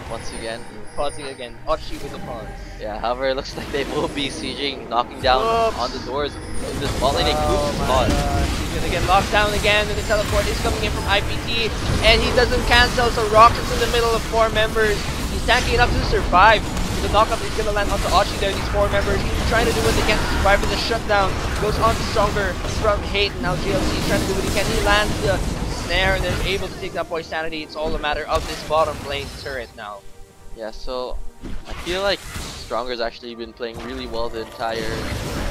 once again. Pausing again. Ochi with the pause. Yeah, however, it looks like they will be sieging, knocking down on the doors in this ball lane. He's gonna get locked down again, and the teleport is coming in from IPT, and he doesn't cancel, so Rox is in the middle of 4 members. He's tanking enough to survive. The knockup is gonna land onto Ochi there, these 4 members. He's trying to do what they can to survive, and the shutdown goes on to Stronger from Hate. Now JLC is trying to do what he can. He lands the snare and then able to take that boy's sanity. It's all a matter of this bottom lane turret now. Yeah, so I feel like Stronger's actually been playing really well the entire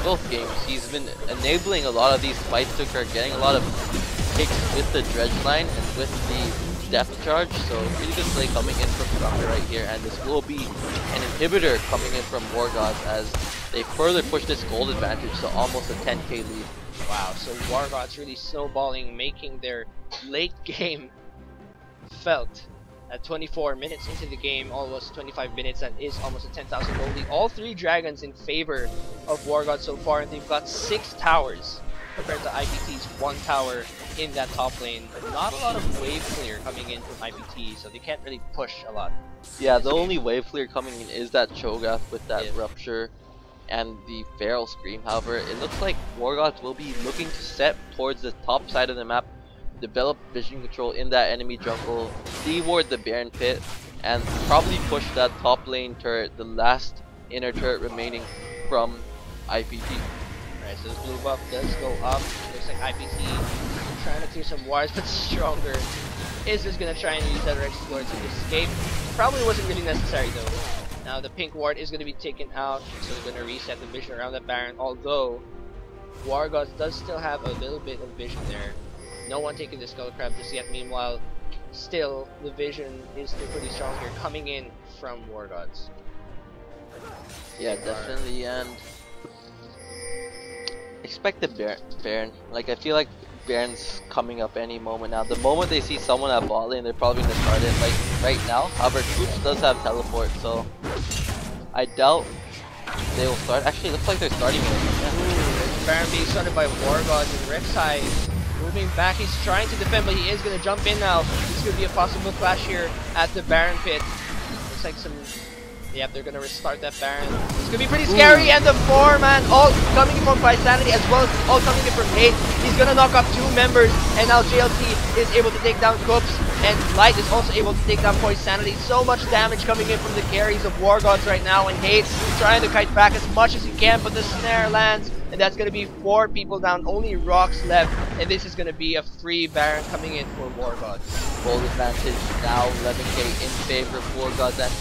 both games. He's been enabling a lot of these fights to occur, getting a lot of kicks with the dredge line and with the depth charge, so really good play coming in from Stronger right here, and this will be an inhibitor coming in from Wargods as they further push this gold advantage to almost a 10k lead. Wow, so Wargods really snowballing, making their late game felt. At 24 minutes into the game, almost 25 minutes, that is almost a 10,000 gold lead. All 3 dragons in favor of Wargods so far, and they've got 6 towers compared to IPT's 1 tower in that top lane. Not a lot of wave clear coming in from IPT, so they can't really push a lot. Yeah, the only wave clear coming in is that Cho'Gath with that Rupture and the Feral Scream. However, it looks like Wargods will be looking to step towards the top side of the map, develop vision control in that enemy jungle, deward the Baron Pit, and probably push that top lane turret, the last inner turret remaining from IPT. Alright, so this blue buff does go up. Looks like IPT trying to clear some wards, but Stronger is just gonna try and use that Righteous Glory to escape. Probably wasn't really necessary though. Now the pink ward is gonna be taken out, so they're gonna reset the vision around the Baron, although Wargods does still have a little bit of vision there. No one taking the Skull Crab just yet. Meanwhile, still the vision is still pretty strong here, coming in from Wargods. Yeah, definitely, and expect the Baron. Like, I feel like Baron's coming up any moment now. The moment they see someone at bot lane, they're probably gonna start it, like, right now. However, Koops does have teleport, so I doubt they will start. Actually, it looks like they're starting it. Baron being started by Wargods, and Rek'Sai Moving back, he's trying to defend, but he is going to jump in now. This could be a possible clash here at the Baron pit. Looks like some... Yep, they're going to restart that Baron. It's going to be pretty scary, and the 4-man ult coming in from Vitality as well as ult coming in from Hate. He's going to knock up 2 members, and now JLC is able to take down Coops, and Light is also able to take down Poisanity. So much damage coming in from the carries of Wargods right now, and Hate trying to kite back as much as he can, but the snare lands, and that's going to be 4 people down, only Rocks left, and this is going to be a free Baron coming in for Wargods. Full advantage now, 11k in favor of Wargods, and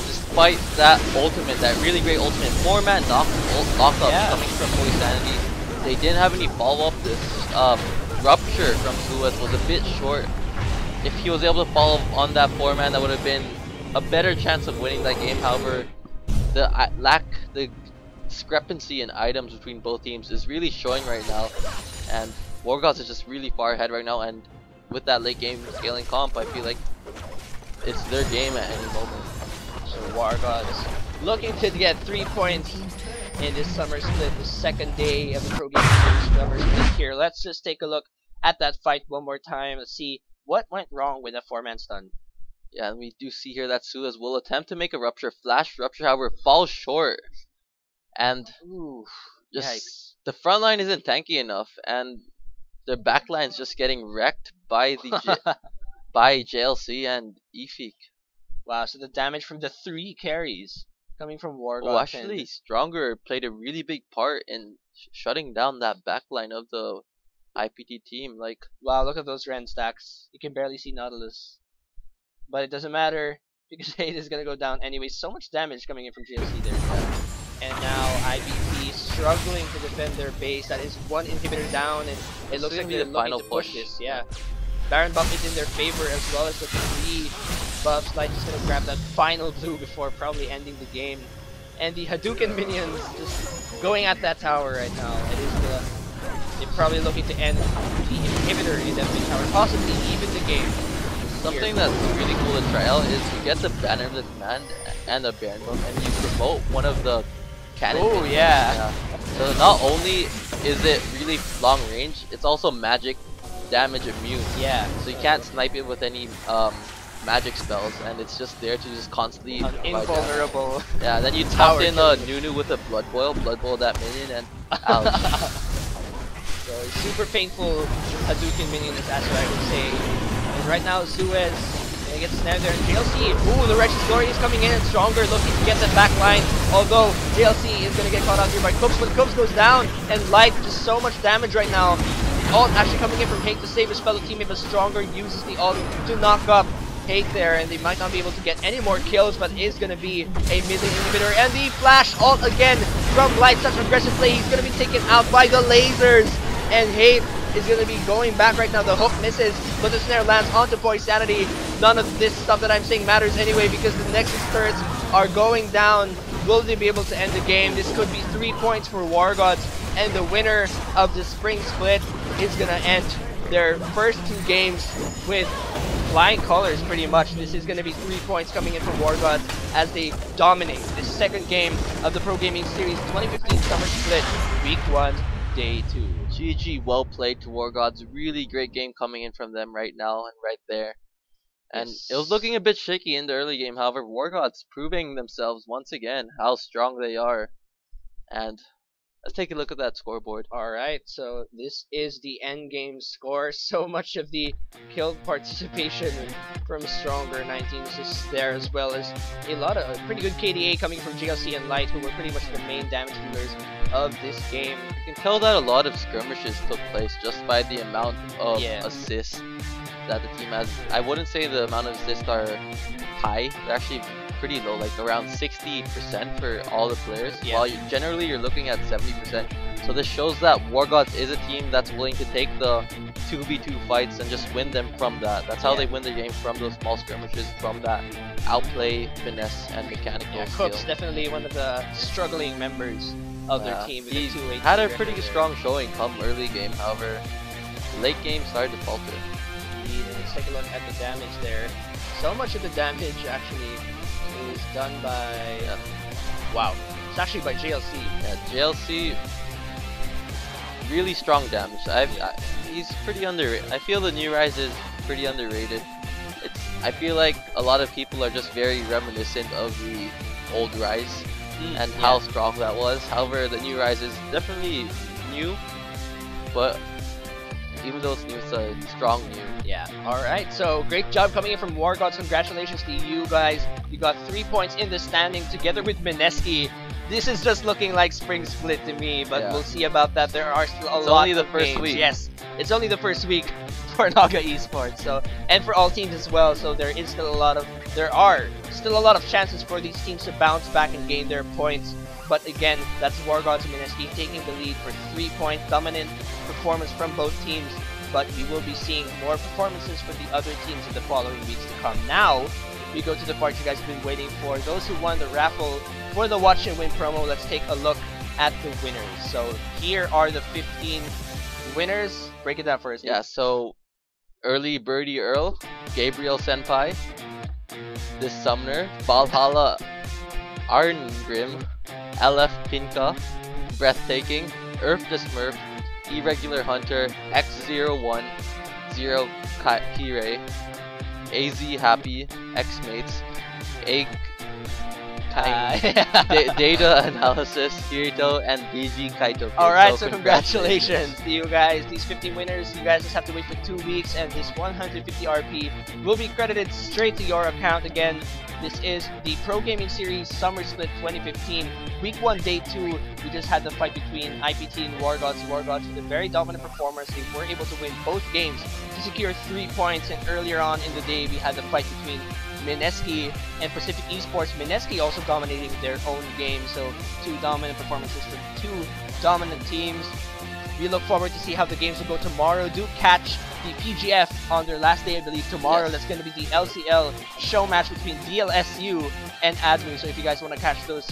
despite that ultimate, that really great ultimate, 4-man lockup coming from Poisanity, they didn't have any follow-up. This rupture from Suez was a bit short. If he was able to follow on that 4-man, that would have been a better chance of winning that game. However, the discrepancy in items between both teams is really showing right now, and Wargods is just really far ahead right now, and with that late game scaling comp, I feel like it's their game at any moment. So Wargods looking to get 3 points in this summer split, the second day of the Pro Gaming Series summer split here. Let's just take a look at that fight one more time. Let's see what went wrong with a 4-man stun. Yeah, and we do see here that Suez will attempt to make a rupture. Flash rupture, however, falls short. And the front line isn't tanky enough, and the back line's just getting wrecked by the by JLC and Efik. Wow, so the damage from the 3 carries coming from Wargods. Oh, actually, Stronger played a really big part in shutting down that back line of the IPT team. Like, wow, look at those Ren stacks. You can barely see Nautilus. But it doesn't matter because Hate is going to go down anyway. So much damage coming in from JLC there. And now IPT struggling to defend their base. That is 1 inhibitor down, and it looks like they're looking to push this. Yeah, Baron buff is in their favor as well as the 3 buffs. Light is going to grab that final blue before probably ending the game. And the Hadouken minions just going at that tower right now. It is they're probably looking to end the inhibitor in that mid tower, possibly even the game. Something that's really cool to try out is you get the Banner of the Command and the Baron buff, and you promote one of the cannon. Oh yeah. So not only is it really long range, it's also magic damage immune. Yeah. So you can't snipe it with any magic spells, and it's just there to just constantly invulnerable. Yeah. Then you top in Nunu with a blood boil that minion, and ouch. So super painful Hadouken minion, that's what I would say. And right now Suez gets snared there, and JLC, ooh, the Righteous Glory is coming in, and Stronger looking to get that back line, although JLC is going to get caught out here by Coops, but Coops goes down, and Light, just so much damage right now. Ult actually coming in from Hate to save his fellow teammate, but Stronger uses the ult to knock up Hate there, and they might not be able to get any more kills, but is going to be a mid-lane inhibitor, and the flash ult again from Light, such aggressive play. He's going to be taken out by the lasers, and Hate is going to be going back right now. The hook misses, but the snare lands onto Poisanity. None of this stuff that I'm saying matters anyway, because the Nexus turrets are going down. Will they be able to end the game? This could be 3 points for Wargods, and the winner of the spring split is going to end their first 2 games with flying colors pretty much. This is going to be 3 points coming in from Wargods as they dominate the second game of the Pro Gaming Series 2015 Summer Split, Week 1, Day 2. GG, well played to Wargods. Really great game coming in from them right now and right there. And it was looking a bit shaky in the early game. However, Wargods proving themselves once again how strong they are. And let's take a look at that scoreboard. Alright, so this is the end game score. So much of the kill participation from Stronger 19 assists there, as well as a lot of pretty good KDA coming from JLC and Light, who were pretty much the main damage dealers of this game. You can tell that a lot of skirmishes took place just by the amount of assists that the team has. I wouldn't say the amount of assists are high. They're actually pretty low, like around 60% for all the players, while generally you're looking at 70%. So this shows that Wargods is a team that's willing to take the 2v2 fights and just win them from that. That's how they win the game, from those small skirmishes, from that outplay, finesse, and mechanical skill. Cook's definitely one of the struggling members of their team. He had a pretty strong showing come early game, however, late game started to falter. Let's take a look at the damage there. So much of the damage actually is done by... wow, it's actually by JLC. Yeah, JLC, really strong damage. he's pretty underrated. I feel the new Rise is pretty underrated. I feel like a lot of people are just very reminiscent of the old Rise and how strong that was. However, the new Rise is definitely new, but even though it's new, it's a strong new. Yeah. Alright, so great job coming in from Wargods. Congratulations to you guys. You got 3 points in the standing together with Mineski. This is just looking like spring split to me, but we'll see about that. There are still a lot only the of first games. week. Yes, it's only the first week for Naga Esports. So, and for all teams as well. So there are still a lot of chances for these teams to bounce back and gain their points. But again, that's Wargods and Mineski taking the lead for 3-point dominant performance from both teams. But we will be seeing more performances for the other teams in the following weeks to come. Now, we go to the part you guys have been waiting for. Those who won the raffle for the Watch and Win promo, let's take a look at the winners. So here are the 15 winners. Break it down for us. Yeah, so Early Birdie Earl, Gabriel Senpai, The Sumner, Valhalla Arngrim, LF Pinka, Breathtaking, Earth the Smurf, Irregular Hunter, X01, Zero Kire, AZ Happy, X-Mates, Egg Data Analysis, Kirito, and BG Kaito. Alright, so congratulations to you guys. These 15 winners, you guys just have to wait for 2 weeks, and this 150 RP will be credited straight to your account again. This is the Pro Gaming Series Summer Split 2015, Week 1, Day 2. We just had the fight between IPT and Wargods. Wargods with a very dominant performance. They were able to win both games to secure 3 points, and earlier on in the day we had the fight between Mineski and Pacific Esports. Mineski also dominating their own game, so 2 dominant performances from 2 dominant teams. We look forward to see how the games will go tomorrow. Do catch the PGF on their last day, I believe, tomorrow. Yes. That's going to be the LCL show match between DLSU and ADMU. So if you guys want to catch those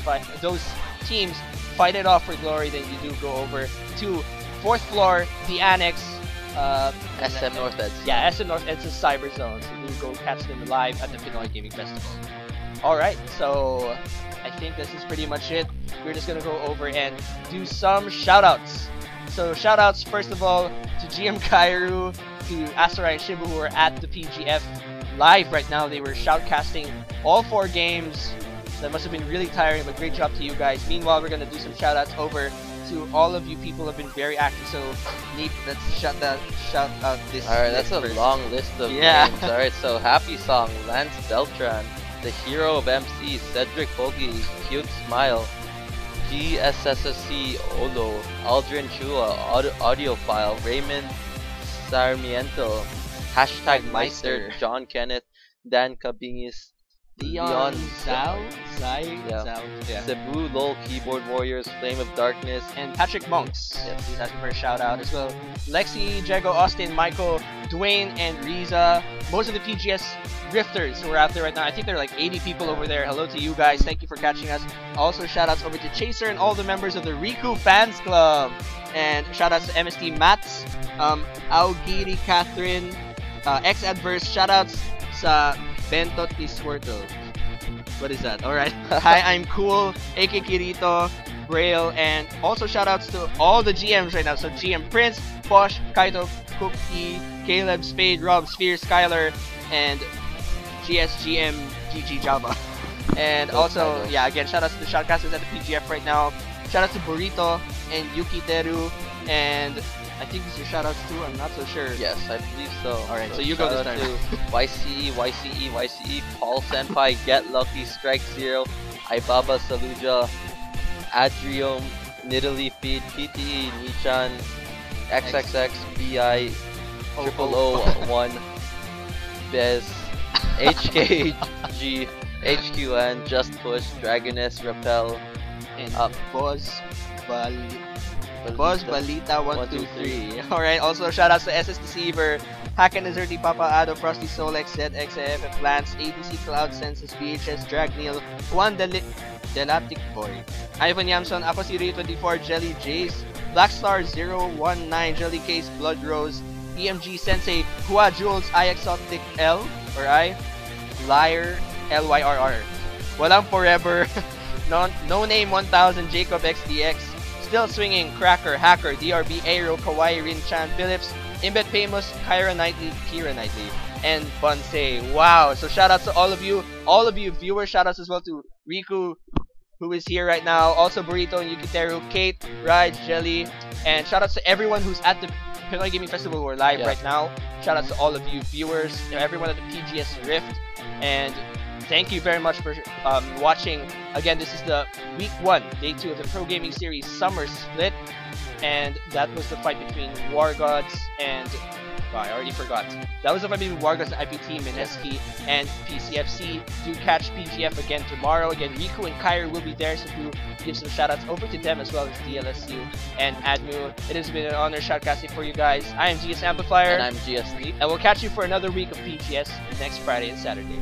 teams fight it off for glory, then you do go over to 4th floor, the Annex. SM North Eds. Yeah, SM North Eds' Cyber Zone. So do go catch them live at the Pinoy Gaming Festival. Alright, so I think this is pretty much it. We're just going to go over and do some shoutouts. So shoutouts first of all to GM Kairu, to Asarai and Shibu who are at the PGF live right now. They were shoutcasting all 4 games. That must have been really tiring, but great job to you guys. Meanwhile, we're gonna do some shoutouts over to all of you people who have been very active. So Neat, let's shout out this. Alright, that's a long list of names. Alright, so Happy Song, Lance Beltran, The Hero of MC, Cedric Hoagie, Cute Smile, GSSC Olo, Aldrin Chua, Audiophile, Raymond Sarmiento, Hashtag Meister, John Kenneth, Dan Cabingis, Leon Zhao, Cebu Lol, Keyboard Warriors, Flame of Darkness, and Patrick Monks. Yes, he's asking for a shout out as well. Lexi, Jago, Austin, Michael, Dwayne, and Riza. Most of the PGS grifters who are out there right now. I think there are like 80 people over there. Hello to you guys. Thank you for catching us. Also, shout outs over to Chaser and all the members of the Riku Fans Club. And shout outs to MST Mats, Augiri Catherine, X Adverse. Shout outs sa Bentot Iswirtle. What is that? Alright. Hi, I'm Cool, AK Kirito, Braille, and also shoutouts to all the GMs right now. So GM Prince, Posh, Kaito, Cookie, Caleb, Spade, Rob, Sphere, Skylar, and GSGM GG Java. And also, yeah, again, shoutouts to the shoutcasters at the PGF right now. Shoutouts to Burrito and Yuki Teru, and I think these are shoutouts too, I'm not so sure. Yes, I believe so. Alright, so you go this time. To YCE, Paul Senpai, Get Lucky, Strike Zero, Ibaba Saluja, Adriom, Nidalee Feed, PTE, Nichan, XXX, BI, 0001, Bez, HKG, HQN, Just Push, Dragoness, Repel, and Boss Balita 123. Alright, also shoutouts to SS Deceiver, Hakan Azerti, Papa Ado, Frosty Solex, ZXF, F Lance, ABC Cloud Census, VHS, Dragneil, Juan Delatic Boy, Ivan Yamson, Ako si Rio24, Jelly Jace, Blackstar 019, Jelly Case, Blood Rose, EMG Sensei, Hua Jules, Exotic L, or I, Liar, LYRR, Walang Forever, No Name 1000, Jacob XDX, Still Swinging, Cracker, Hacker, DRB, Aero, Kawaii, Rin Chan, Phillips, Imbet Famous, Kyra Knightley, Kira Knightley, and Bonsai. Wow! So shoutouts to all of you viewers. Shoutouts as well to Riku, who is here right now. Also Burrito and Yukiteru, Kate, Raj, Jelly, and shoutouts to everyone who's at the Pinoy Gaming Festival who are live right now. Shoutouts to all of you viewers, everyone at the PGS Rift, and thank you very much for watching. Again, this is the week 1, day 2 of the Pro Gaming Series Summer Split, and that was the fight between Wargods and I already forgot. That was the fight between Wargods, IPT, Mineski, and PCFC. Do catch PGF again tomorrow. Again, Riku and Kyrie will be there, so do give some shoutouts over to them as well as DLSU and Admu. It has been an honor shoutcasting for you guys. I am GS Amplifier. And I'm GS Lee. And we'll catch you for another week of PGS next Friday and Saturday.